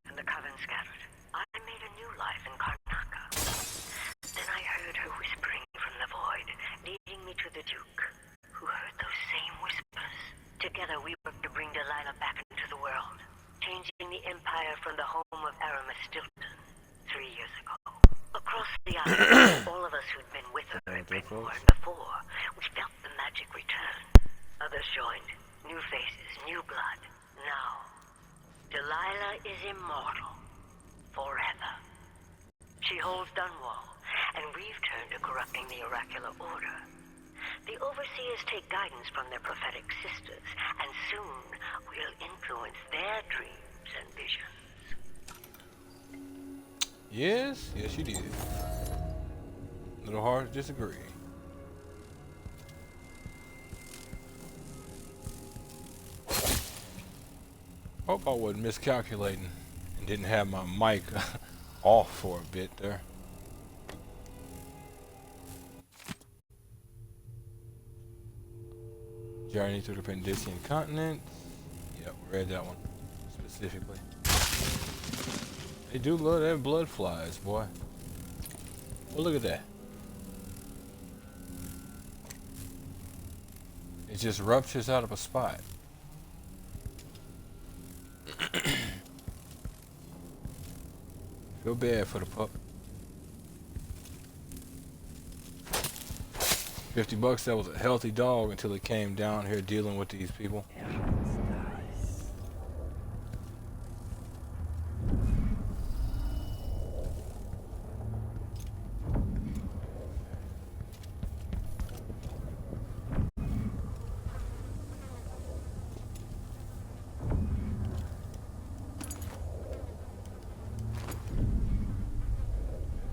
Speaker 7: and the coven scattered. I made a new life in Karnaka. Then I heard her whispering from the void, leading me to the Duke, who heard those same whispers. Together we worked to bring Delilah back into the world, changing the Empire from the home of Aramis Stilton 3 years ago. Across the island, all of us who'd been with her at Brigmore and before, we felt the magic return. Others joined, new faces, new blood. Now, Delilah is immortal, forever. She holds Dunwall, and we've turned to corrupting the oracular order. The overseers take guidance from their prophetic sisters, and soon we'll influence their dreams and visions.
Speaker 1: Yes, yes you did. Little hard to disagree. Hope I wasn't miscalculating and didn't have my mic off for a bit there. Journey through the Pendician continent. Yep, read that one specifically. They do love that blood flies, boy. Well, look at that. It just ruptures out of a spot. Feel bad for the pup. $50, that was a healthy dog until it came down here dealing with these people.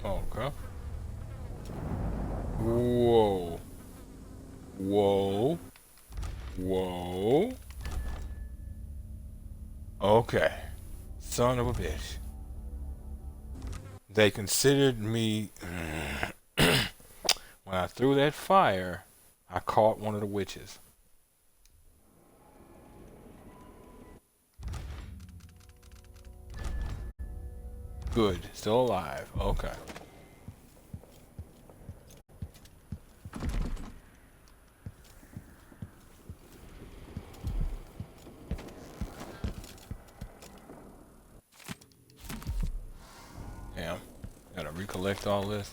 Speaker 1: Okay. Whoa. Whoa. Whoa. Okay. Son of a bitch. They considered me... when I threw that fire, I caught one of the witches. Good. Still alive. Okay. Damn. Gotta recollect all this.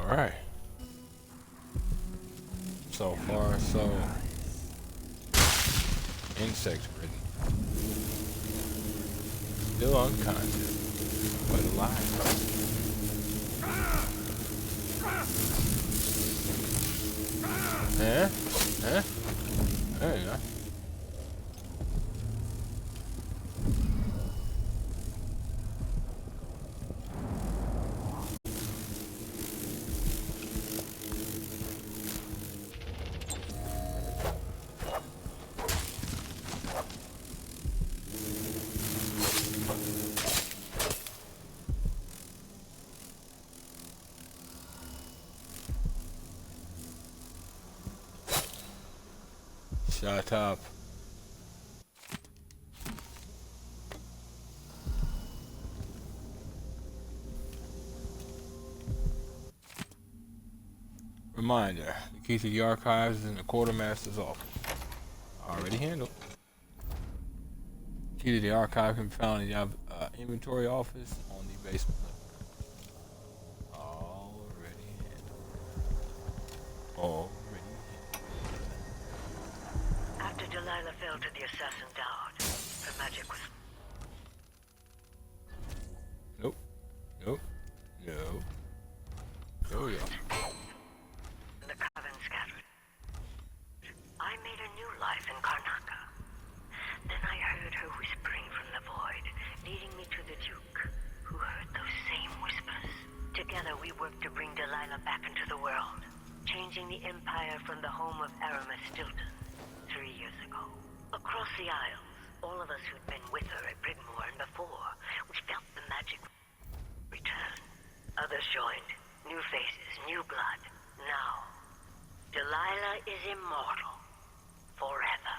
Speaker 1: Alright. So far, so insect ridden. Still unconscious, but alive. Huh? Huh? There you go. Shut up. Reminder, the key to the archives is in the quartermaster's office. Already handled. Key to the archive can be found in the inventory office on the basement level. Already handled. Already handled.
Speaker 7: After Delilah fell to the assassin Dowd, her magic was...
Speaker 1: Nope. Nope. No. Oh yeah.
Speaker 7: The coven scattered. I made a new life in Karnaca. Then I heard her whispering from the void, leading me to the Duke, who heard those same whispers. Together we worked to bring Delilah back into the world, changing the Empire from the home of Aramis Stilton 3 years ago. Across the Isles, all of us who'd been with her at Brigmore and before, we felt the magic return. Others joined. New faces, new blood. Now, Delilah is immortal. Forever.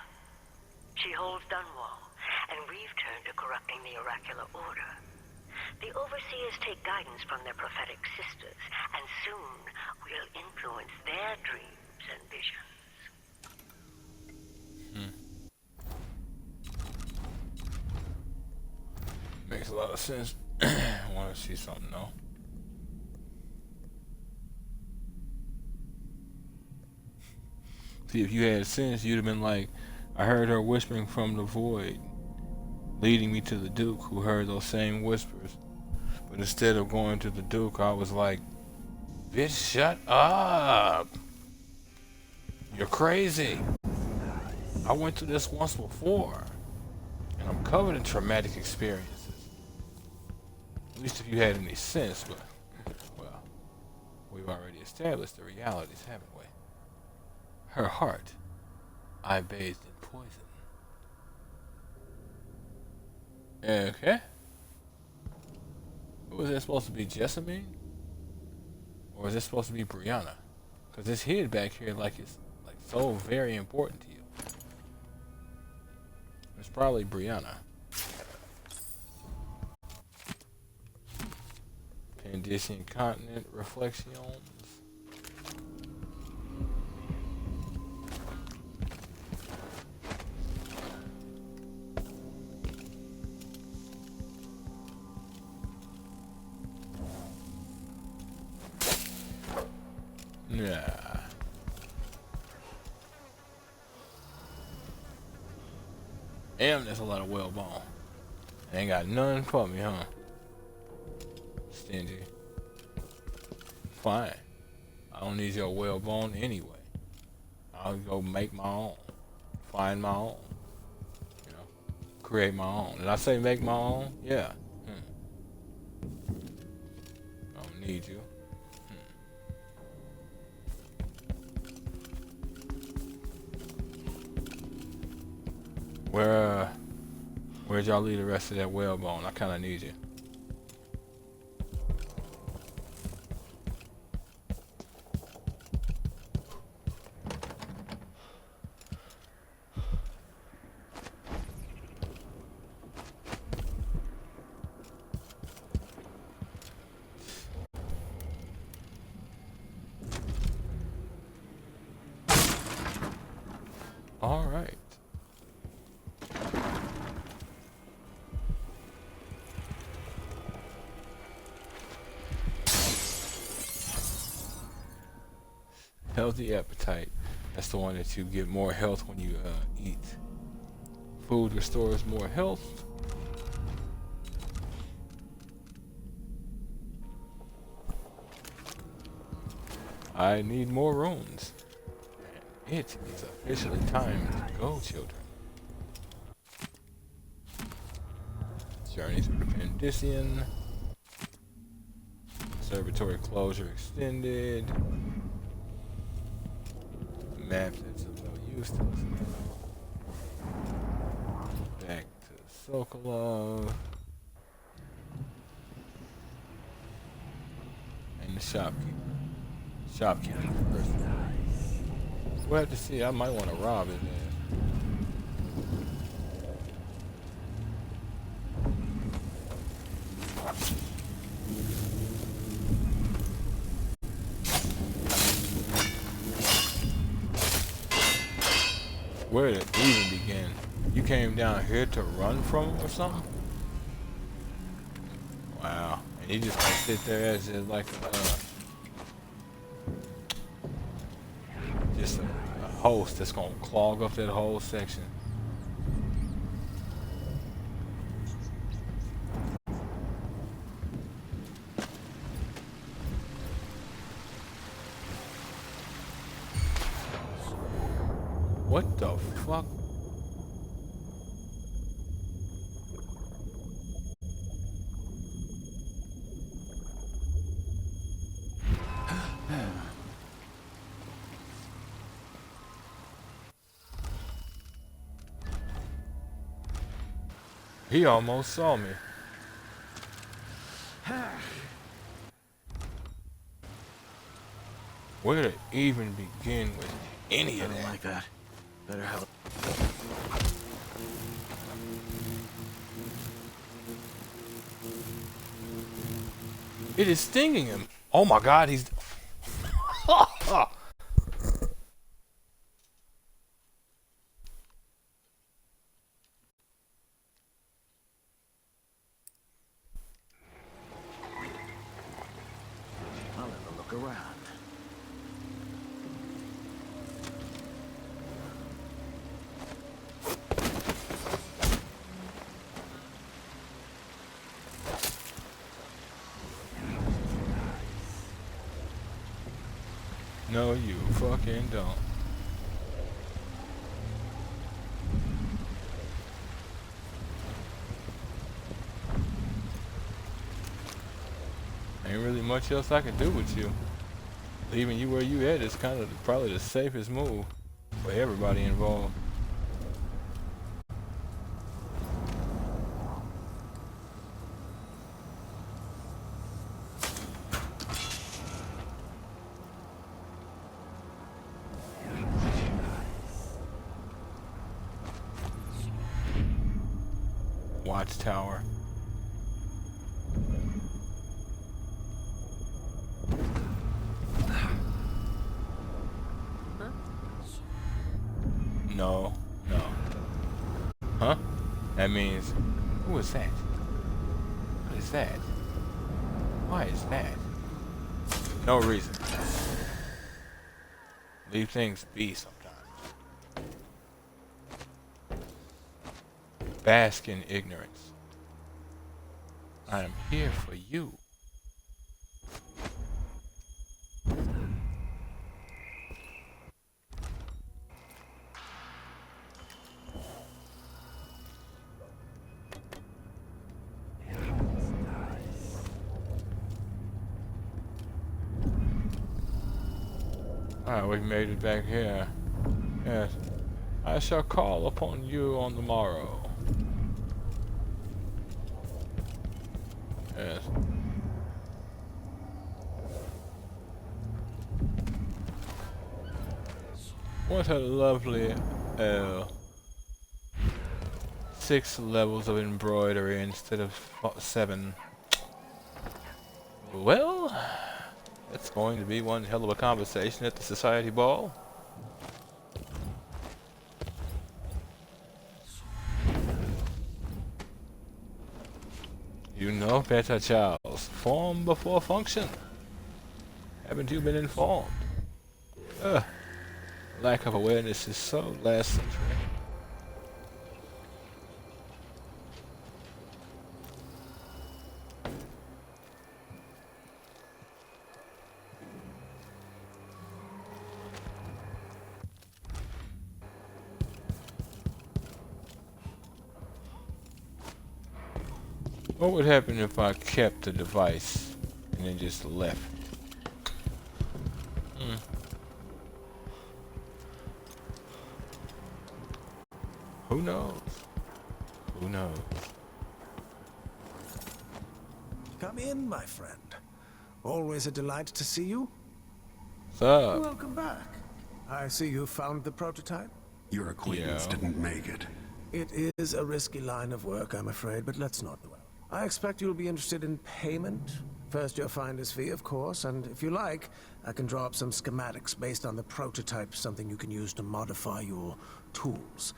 Speaker 7: She holds Dunwall, and we've turned to corrupting the oracular order. The Overseers take guidance from their prophetic sisters, and soon we'll influence their dreams and visions.
Speaker 1: Makes a lot of sense. I want to see something though. See, if you had sense, you'd have been like, I heard her whispering from the void, leading me to the Duke, who heard those same whispers. But instead of going to the Duke, I was like, bitch, shut up. You're crazy. I went through this once before, and I'm covered in traumatic experiences. At least if you had any sense, but, well, we've already established the realities, haven't we? Her heart, I bathed in poison. Okay. Who was that supposed to be, Jessamine? Or was this supposed to be Breanna? Because this hid back here like it's like so very important to you. It's probably Breanna. Pandician continent reflections. Yeah. Damn, that's a lot of whalebone. Ain't got none for me, huh? Stingy. Fine. I don't need your whalebone anyway. I'll go make my own. Find my own. You know, create my own. Did I say make my own? Yeah. I don't need you. Where'd y'all leave the rest of that whalebone? I kinda need you. All right. Healthy appetite. That's the one that you get more health when you eat. Food restores more health. I need more runes. It is officially time to go, children. Journey through the Pandician. Observatory closure extended. Map that's of no use to us now. Back to Sokolov. And the shopkeeper. Shopkeeper first. We'll have to see. I might want to rob his ass. Where did it even begin? You came down here to run from him or something? Wow. And you just gonna sit there as if like just a host that's gonna clog up that whole section. What the fuck? He almost saw me. Where to even begin with any of that?
Speaker 9: Like that. Better have.
Speaker 1: It is stinging him. Oh my god, he's...
Speaker 9: I'll have a look around.
Speaker 1: No, you fucking don't. Ain't really much else I can do with you. Leaving you where you at is kind of probably the safest move for everybody involved. Watchtower. No, no. Huh? That means, who is that? What is that? Why is that? No reason. Leave things be sometimes. Bask in ignorance. I am here for you. Alright, we've made it back here. Yes. I shall call upon you on the morrow. Yes. What a lovely 6 levels of embroidery instead of 7. Well, that's going to be one hell of a conversation at the society ball. You know better, Charles. Form before function. Haven't you been informed? Lack of awareness is so last century. What would happen if I kept the device and then just left? Who knows? Who knows?
Speaker 10: Come in, my friend. Always a delight to see you.
Speaker 1: What's up?
Speaker 10: Welcome back. I see you found the prototype.
Speaker 8: Your acquaintance didn't make it.
Speaker 10: It is a risky line of work, I'm afraid, but let's not dwell. I expect you'll be interested in payment First your finder's fee, of course, and if you like, I can draw up some schematics based on the prototype, something you can use to modify your tools.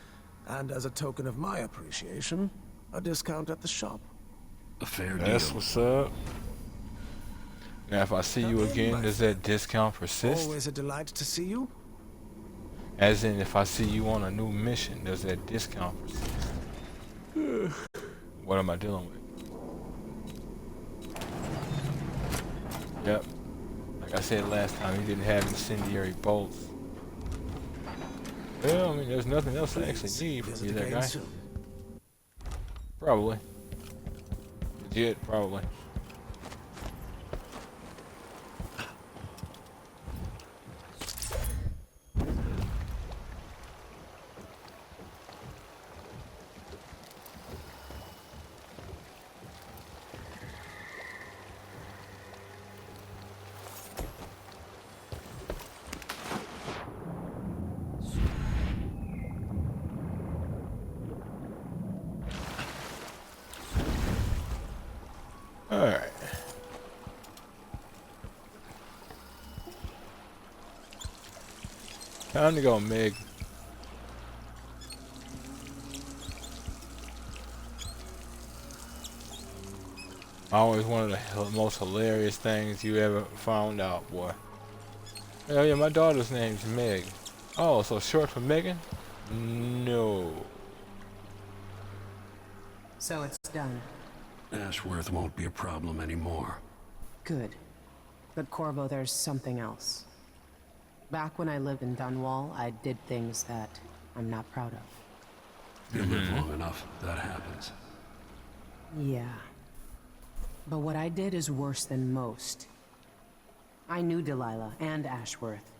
Speaker 10: And as a token of my appreciation, a discount at the shop.
Speaker 8: A fair deal.
Speaker 1: That's what's up. Now, if I see you again, does that discount persist?
Speaker 10: Always a delight to see you.
Speaker 1: As in, if I see you on a new mission, does that discount persist? What am I dealing with? Yep. Like I said last time, he didn't have incendiary bolts. Well, I mean, there's nothing else I actually need from you, that guy. Probably. Legit, probably. Alright. Time to go, Meg. Always one of the most hilarious things you ever found out, boy. Oh yeah, my daughter's name's Meg. Oh, so short for Megan? No.
Speaker 11: So it's done.
Speaker 8: Ashworth won't be a problem anymore.
Speaker 11: Good. But Corvo, there's something else. Back when I lived in Dunwall, I did things that I'm not proud of.
Speaker 8: You live long enough, that happens.
Speaker 11: Yeah. But what I did is worse than most. I knew Delilah and Ashworth.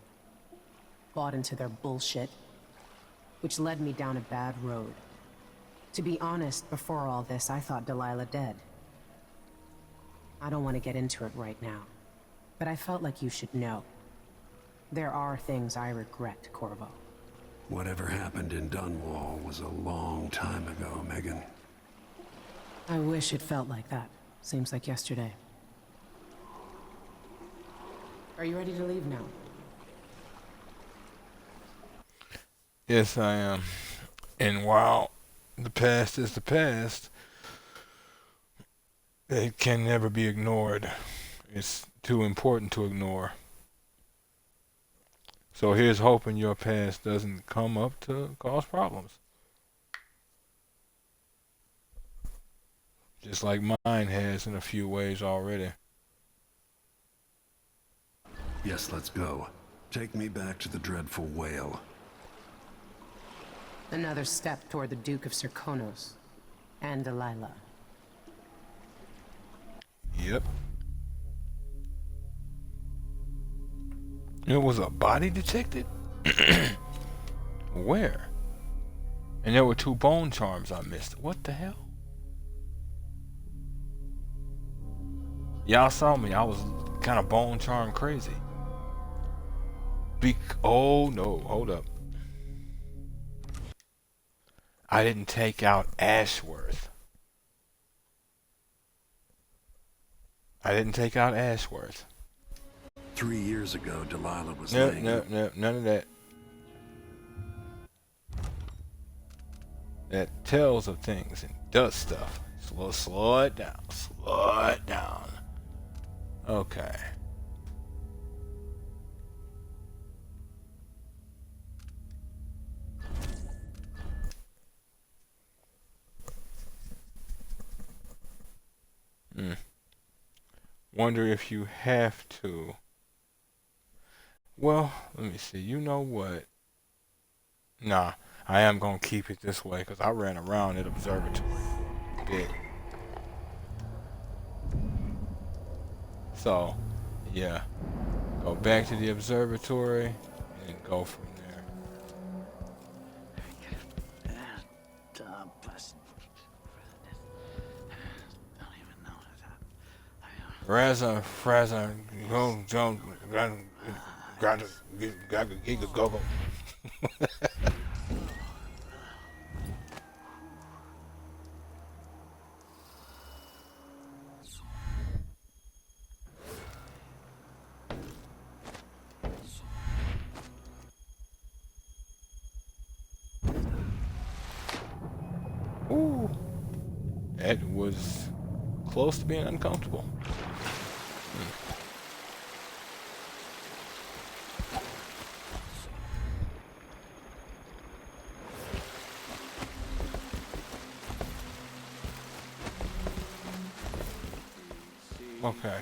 Speaker 11: Bought into their bullshit, which led me down a bad road. To be honest, before all this, I thought Delilah dead. I don't want to get into it right now, but I felt like you should know. There are things I regret, Corvo.
Speaker 8: Whatever happened in Dunwall was a long time ago, Megan.
Speaker 11: I wish it felt like that. Seems like yesterday. Are you ready to leave now?
Speaker 1: Yes, I am. And while the past is the past, it can never be ignored. It's too important to ignore. So here's hoping your past doesn't come up to cause problems. Just like mine has in a few ways already.
Speaker 8: Yes, let's go. Take me back to the dreadful whale.
Speaker 11: Another step toward the Duke of Serkonos and Delilah.
Speaker 1: Yep. It was a body detected? Where? And there were 2 bone charms I missed. What the hell? Y'all saw me. I was kind of bone charm crazy. Oh no, hold up. I didn't take out Ashworth. I didn't take out Ashworth.
Speaker 8: 3 years ago, Delilah was
Speaker 1: No,
Speaker 8: laying...
Speaker 1: no, none of that. That tells of things and does stuff. Slow it down. Slow it down. Okay. Wonder if you have to. Well, let me see. You know what? Nah, I am gonna keep it this way because I ran around at observatory a bit. So, yeah. Go back to the observatory and go from there. Razor, don't, got to go. That was close to being uncomfortable. Okay.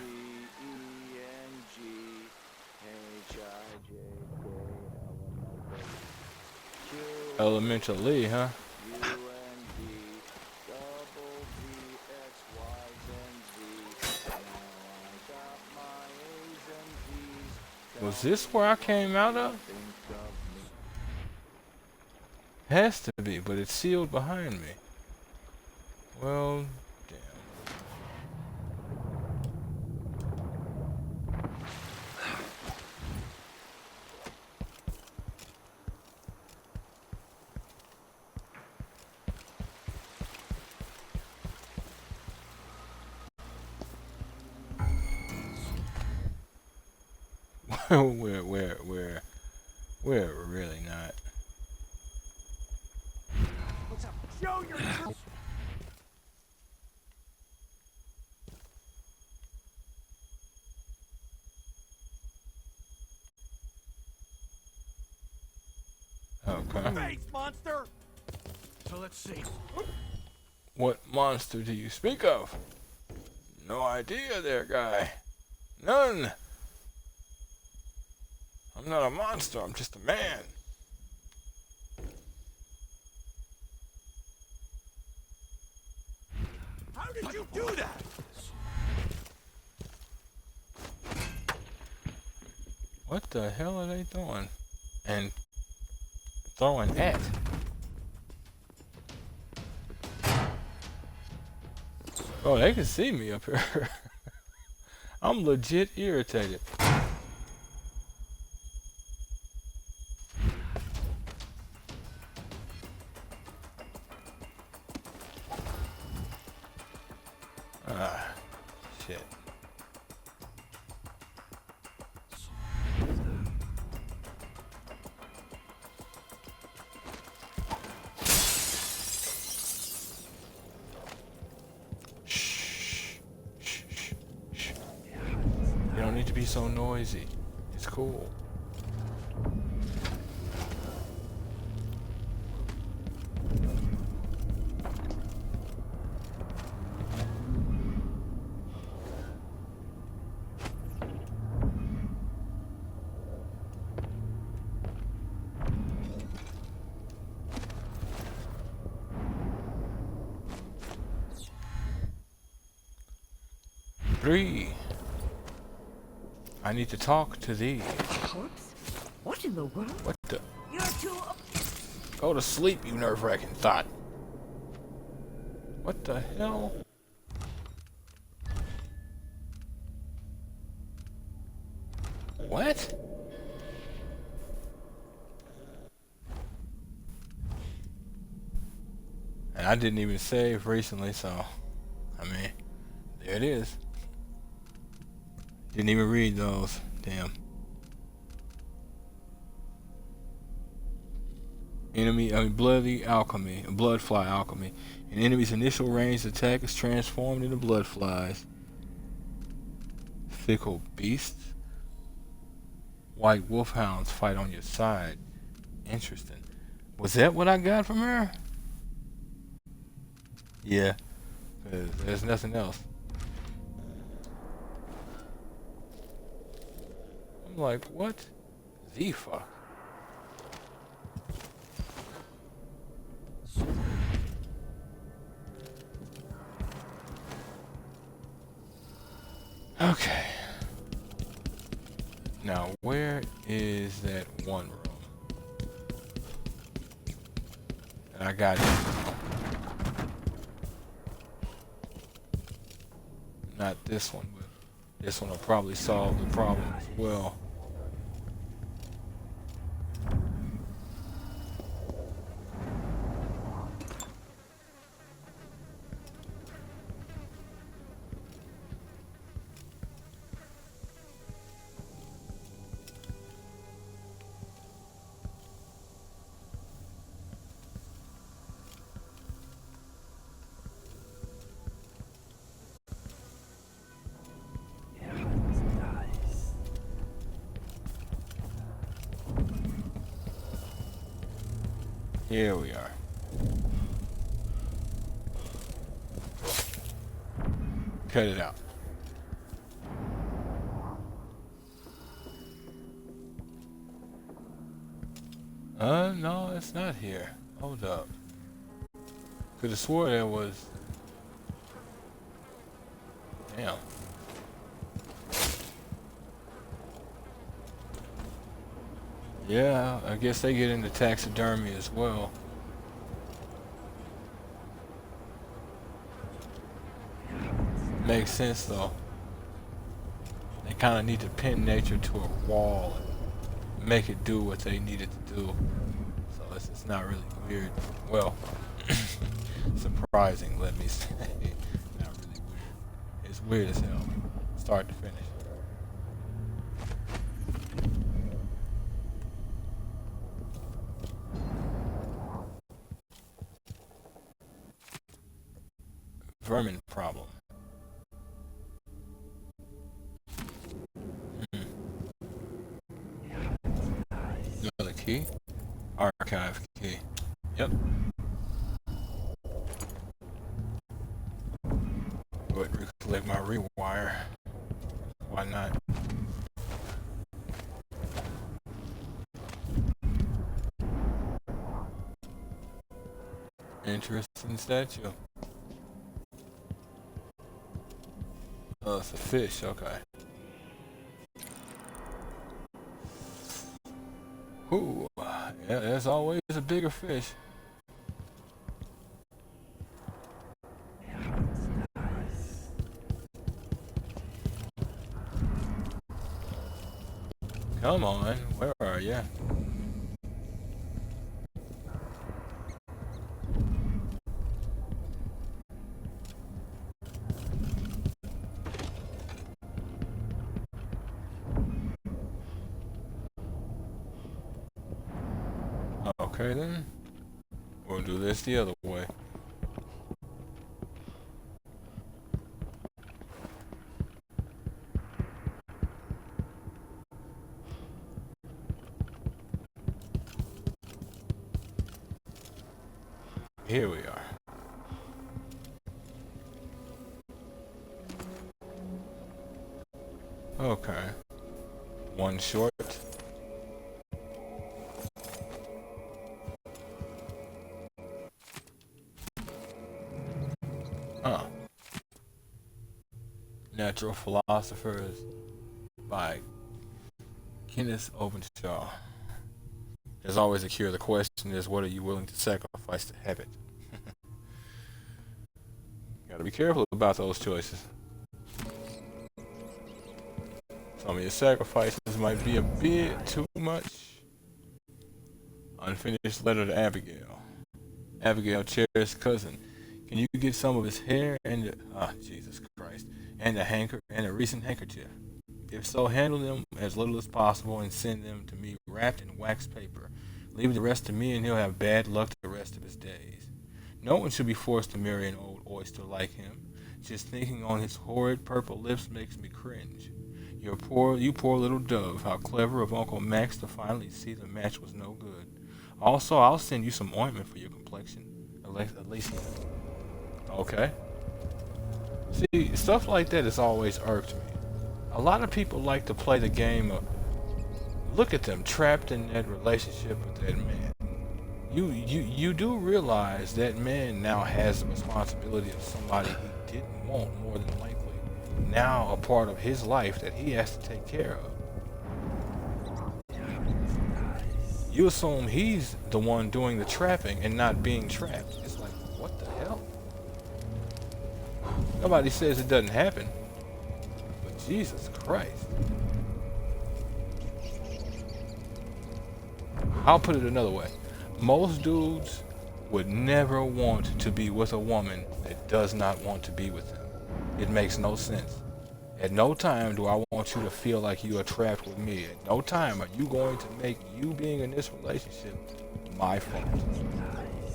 Speaker 1: Elementally, huh? Was this where I came out of? Has to be, but it's sealed behind me. Well, damn. We're really not.
Speaker 9: Show your truth.
Speaker 1: Okay.
Speaker 9: Face monster. So let's see.
Speaker 1: What monster do you speak of? No idea there, guy. None. I'm not a monster, I'm just a man.
Speaker 9: How did you do that?
Speaker 1: What the hell are they doing? And throwing at? Oh, they can see me up here. I'm legit irritated. Ah, shit. Shh. Shh. Shh. Shh. You don't need to be so noisy. It's cool. Bree, I need to talk to thee.
Speaker 7: Whoops. What in the world?
Speaker 1: What the?
Speaker 3: You're too...
Speaker 1: Go to sleep, you nerve-wracking thought. What the hell? What? And I didn't even save recently, so I mean, there it is. Didn't even read those. Damn. Bloody alchemy, bloodfly alchemy. An enemy's initial ranged attack is transformed into bloodflies. Fickle beasts. White wolfhounds fight on your side. Interesting. Was that what I got from her? Yeah. 'Cause there's nothing else. I'm like, what the fuck? Okay. Now, where is that one room? And I got it. Not this one, but this one will probably solve the problem as well. Here we are. Cut it out. No, it's not here. Hold up. Could have swore there was. Damn. Yeah, I guess they get into taxidermy as well. Makes sense though. They kind of need to pin nature to a wall and make it do what they need it to do. So it's not really weird. Well, surprising, let me say. Not really weird. It's weird as hell, start to finish. Vermin problem. Another key? Archive key. Yep. Go ahead and recollect my rewire. Why not? Interesting statue. Oh, it's a fish, okay. Ooh, yeah, there's always a bigger fish. Come on, where are you? Okay then, we'll do this the other way. Here we are. Okay. One short. Natural Philosophers by Kenneth Openshaw. There's always a cure. The question is, what are you willing to sacrifice to have it? Gotta be careful about those choices. Some of your sacrifices might be a bit too much. Unfinished letter to Abigail. Abigail, cherished cousin. Can you get some of his hair and Jesus Christ, and a recent handkerchief? If so, handle them as little as possible and send them to me wrapped in wax paper. Leave the rest to me and he'll have bad luck the rest of his days. No one should be forced to marry an old oyster like him. Just thinking on his horrid purple lips makes me cringe. You poor little dove, how clever of Uncle Max to finally see the match was no good. Also, I'll send you some ointment for your complexion. At least. Okay. See, stuff like that has always irked me. A lot of people like to play the game of, look at them trapped in that relationship with that man. You do realize that man now has the responsibility of somebody he didn't want, more than likely. Now a part of his life that he has to take care of. You assume he's the one doing the trapping and not being trapped. It's like, what the hell? Nobody says it doesn't happen. But Jesus Christ. I'll put it another way. Most dudes would never want to be with a woman that does not want to be with them. It makes no sense. At no time do I want you to feel like you are trapped with me. At no time are you going to make you being in this relationship my fault.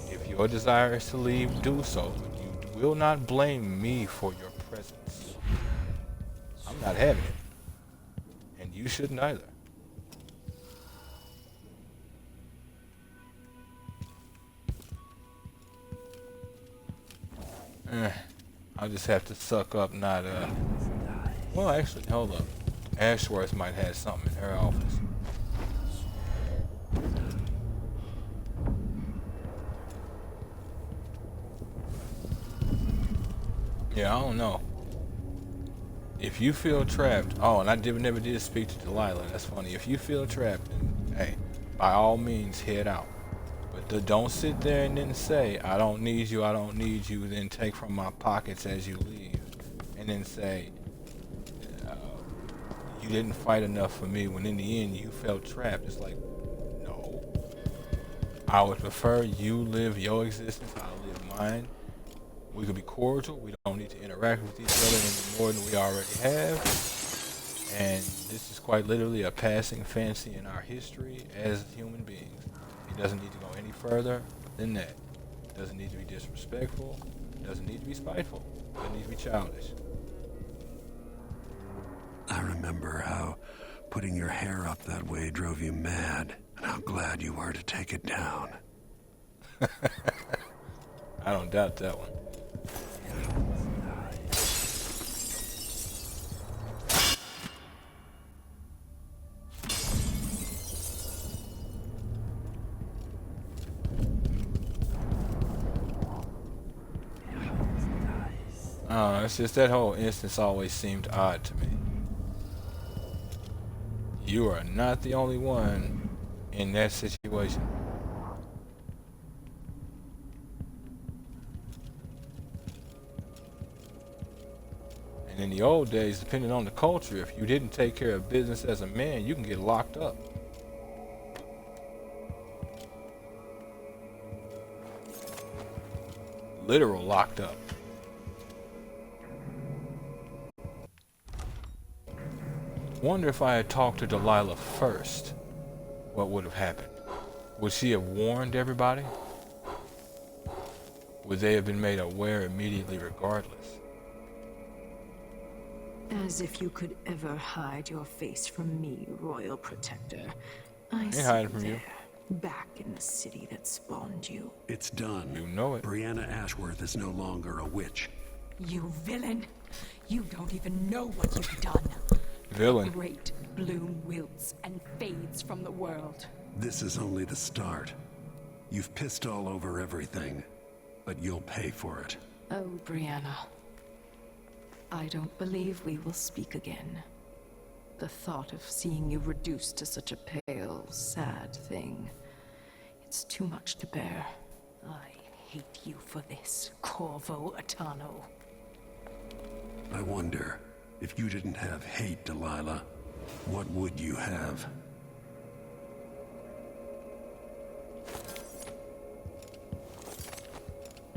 Speaker 1: If your desire is to leave, do so. But you will not blame me for your presence. I'm not having it. And you shouldn't either. I'll just have to suck up, not well, actually, hold up. Ashworth might have something in her office. Yeah, I don't know. If you feel trapped, oh, and I never did speak to Delilah. That's funny. If you feel trapped, then, hey, by all means, head out. But don't sit there and then say, I don't need you, then take from my pockets as you leave. And then say, you didn't fight enough for me, when in the end you felt trapped. It's like, no. I would prefer you live your existence, I live mine. We could be cordial. We don't need to interact with each other any more than we already have. And this is quite literally a passing fancy in our history as human beings. It doesn't need to go any further than that. It doesn't need to be disrespectful. It doesn't need to be spiteful. It doesn't need to be childish.
Speaker 8: I remember how putting your hair up that way drove you mad, and how glad you were to take it down.
Speaker 1: I don't doubt that one. It's just that whole instance always seemed odd to me. You are not the only one in that situation. And in the old days, depending on the culture, if you didn't take care of business as a man, you can get locked up. Literal locked up. Wonder if I had talked to Delilah first, what would have happened? Would she have warned everybody? Would they have been made aware immediately regardless?
Speaker 6: As if you could ever hide your face from me, Royal Protector. I
Speaker 1: Ain't
Speaker 6: see
Speaker 1: hiding
Speaker 6: you
Speaker 1: from you.
Speaker 6: there, back in the city that spawned you.
Speaker 8: It's done.
Speaker 1: You know it.
Speaker 8: Breanna Ashworth is no longer a witch.
Speaker 3: You villain! You don't even know what you've done.
Speaker 1: Villain.
Speaker 3: Great bloom wilts and fades from the world.
Speaker 8: This is only the start. You've pissed all over everything, but you'll pay for it.
Speaker 6: Oh, Breanna. I don't believe we will speak again. The thought of seeing you reduced to such a pale, sad thing. It's too much to bear. I hate you for this, Corvo Atano.
Speaker 8: I wonder, if you didn't have hate, Delilah, what would you have?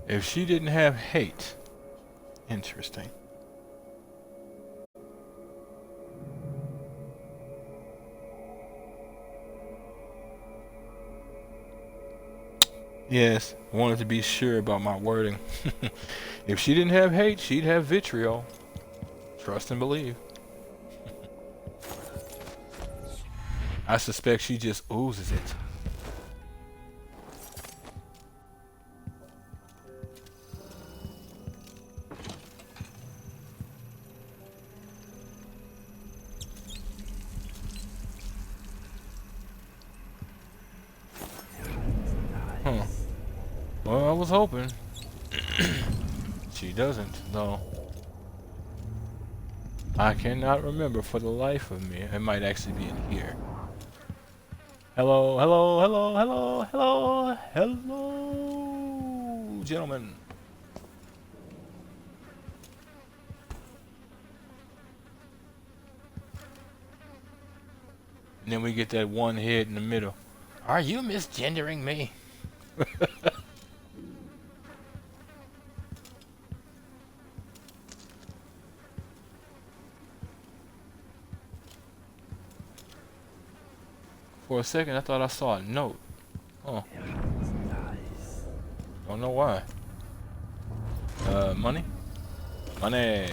Speaker 1: If she didn't have hate. Interesting. Yes, I wanted to be sure about my wording. If she didn't have hate, she'd have vitriol. Trust and believe. I suspect she just oozes it. Well, I was hoping. She doesn't, though. I cannot remember for the life of me. It might actually be in here. Hello, hello, hello, hello, hello, hello, gentlemen. And then we get that one head in the middle. Are you misgendering me? For a second, I thought I saw a note. Oh. Don't know why. Money? Money.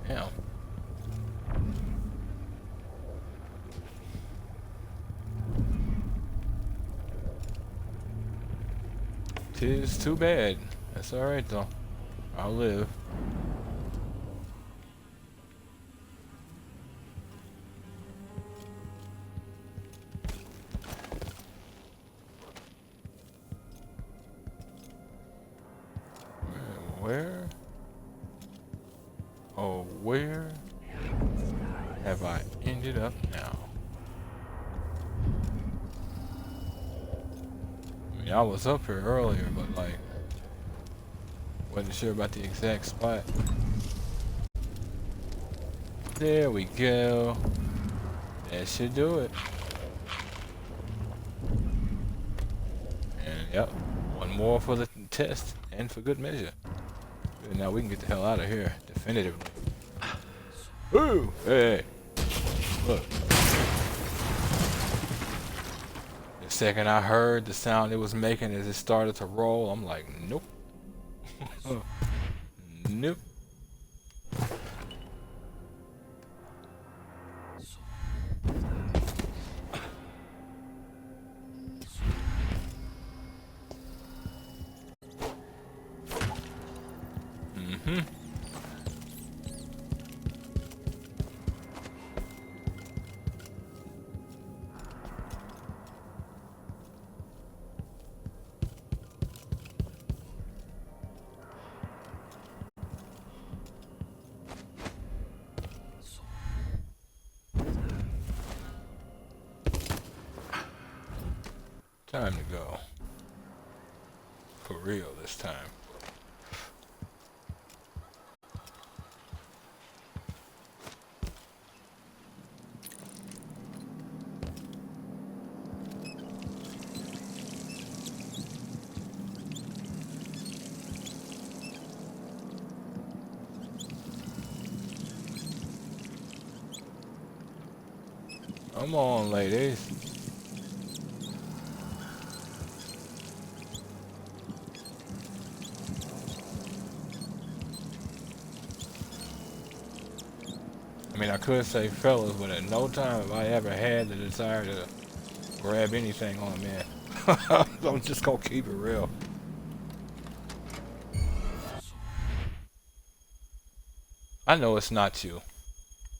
Speaker 1: Damn. 'Tis too bad. That's alright though. I'll live. Where? Oh, where have I ended up now? I mean, I was up here earlier, but like, wasn't sure about the exact spot. There we go. That should do it. And yep, one more for the test and for good measure. Good, now we can get the hell out of here definitively. Ooh, hey, look. The second I heard the sound it was making as it started to roll, I'm like, nope. Nope. Time to go. For real this time. Come on, ladies. I mean, I could say fellas, but at no time have I ever had the desire to grab anything on a man. I'm just gonna keep it real. I know it's not you.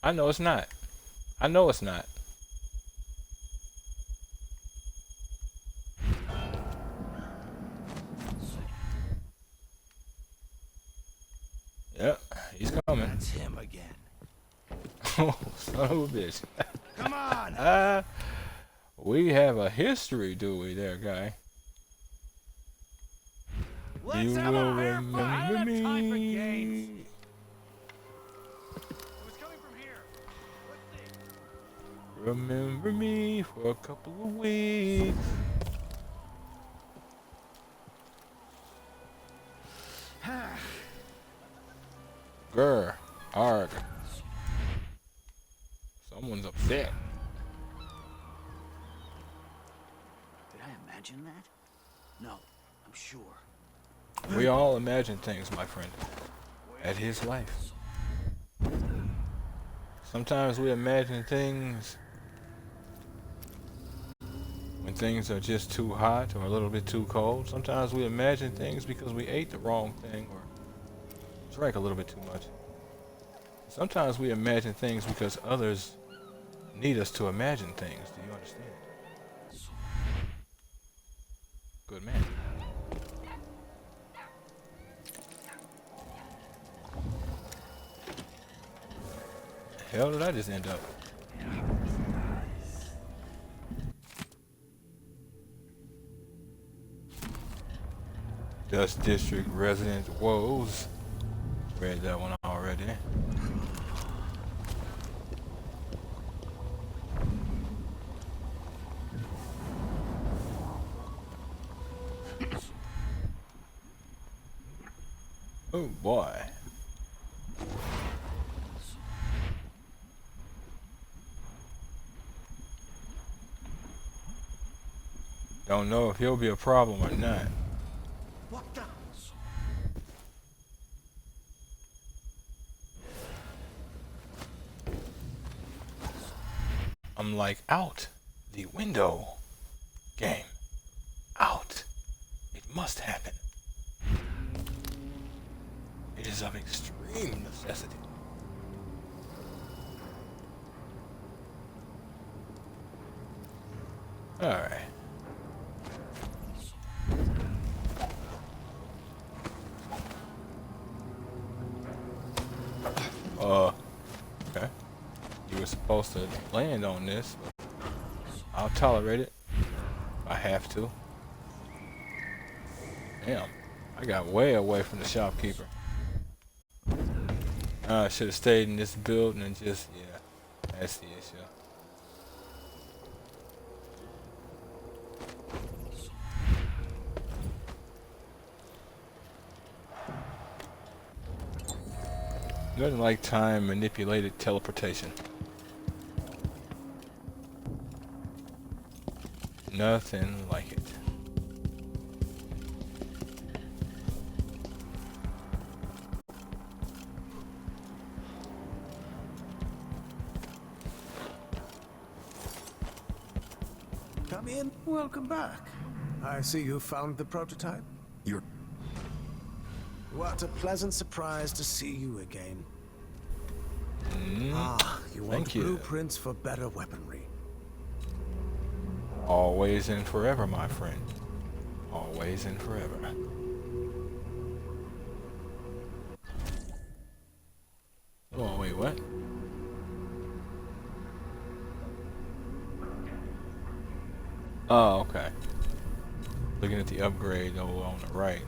Speaker 1: I know it's not. I know it's not. Yep, he's coming.
Speaker 9: That's him again.
Speaker 1: Oh, son of a bitch.
Speaker 9: Come on!
Speaker 1: We have a history, do we, there, guy?
Speaker 9: Let's
Speaker 1: You
Speaker 9: have
Speaker 1: will
Speaker 9: a fair fight. I don't
Speaker 1: remember
Speaker 9: have time for
Speaker 1: me.
Speaker 9: games. Who's coming from here? Let's see.
Speaker 1: Remember me for a couple of weeks. Grr, arg. Someone's upset.
Speaker 9: Did I imagine that? No, I'm sure.
Speaker 1: We all imagine things, my friend. At his life. Sometimes we imagine things when things are just too hot or a little bit too cold. Sometimes we imagine things because we ate the wrong thing or drank a little bit too much. Sometimes we imagine things because others need us to imagine things. Do you understand? Good man. Hell did I just end up? Dust District resident woes. Read that one already. Oh boy. Don't know if he'll be a problem or not.
Speaker 9: What the?
Speaker 1: I'm like, out the window. Game. Out. It must happen. It is of extreme necessity. Alright. Okay. You were supposed to land on this, but I'll tolerate it. I have to. Damn. I got way away from the shopkeeper. I should have stayed in this building and just, yeah, that's the issue. Nothing like time manipulated teleportation. Nothing like it.
Speaker 10: Come in. Welcome back. I see you found the prototype.
Speaker 8: You're...
Speaker 10: What a pleasant surprise to see you again. You want
Speaker 1: Thank you.
Speaker 10: blueprints for better weaponry.
Speaker 1: Always and forever, my friend. Always and forever. Oh, wait, what? Oh, okay. Looking at the upgrade over on the right.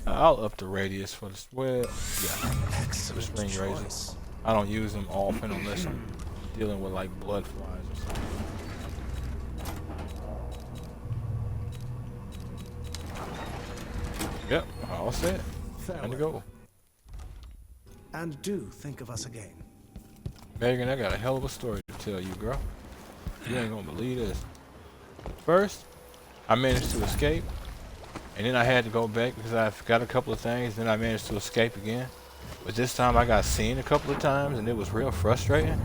Speaker 1: I'll up the radius for the well, yeah, for the string razors. I don't use them often unless I'm dealing with like blood flies or something. Yep, all set. Time to go.
Speaker 10: And do think of us again.
Speaker 1: Megan, I got a hell of a story to tell you, girl. You ain't gonna believe this. First, I managed to escape, and then I had to go back because I forgot a couple of things, then I managed to escape again. But this time I got seen a couple of times, and it was real frustrating.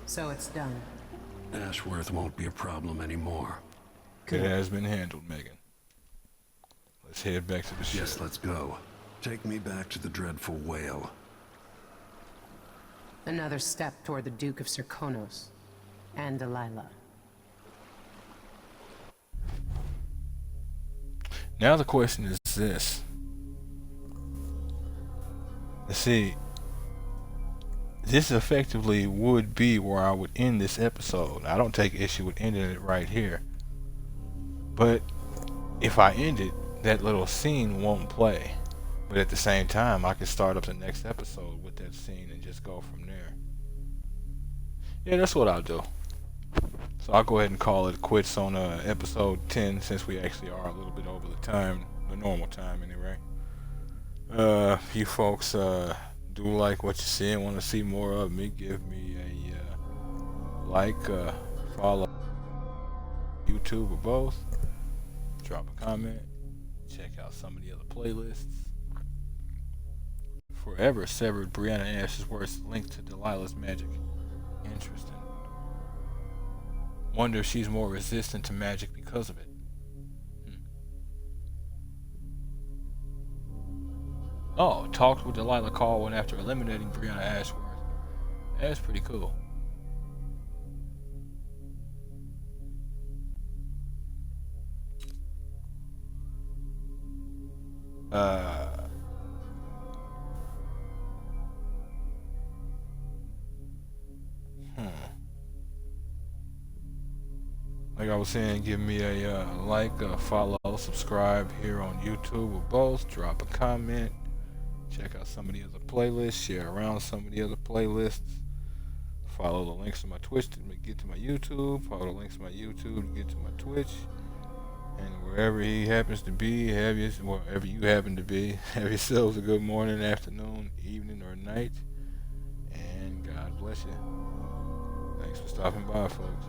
Speaker 11: So it's done.
Speaker 8: Ashworth won't be a problem anymore.
Speaker 1: It has been handled, Megan. Let's head back to the ship.
Speaker 8: Yes, let's go. Take me back to the dreadful whale.
Speaker 11: Another step toward the Duke of Serkonos and Delilah.
Speaker 1: Now the question is this. Let's see. This effectively would be where I would end this episode. I don't take issue with ending it right here. But if I end it, that little scene won't play. But at the same time, I can start up the next episode with that scene and just go from there. Yeah, that's what I'll do. So I'll go ahead and call it quits on episode 10, since we actually are a little bit over the time, the normal time anyway. You folks do like what you see and want to see more of me, give me a like, follow YouTube or both. Drop a comment. Check out some of the other playlists. Forever severed Breanna Ashworth's link to Delilah's magic. Interesting. Wonder if she's more resistant to magic because of it. Oh, talked with Delilah Caldwell after eliminating Breanna Ashworth. That's pretty cool. Like I was saying, give me a like, a follow, subscribe here on YouTube or both. Drop a comment. Check out some of the other playlists. Share around some of the other playlists. Follow the links to my Twitch to get to my YouTube. Follow the links to my YouTube to get to my Twitch. And wherever he happens to be, wherever you happen to be, have yourselves a good morning, afternoon, evening, or night. And God bless you. Thanks for stopping by, folks.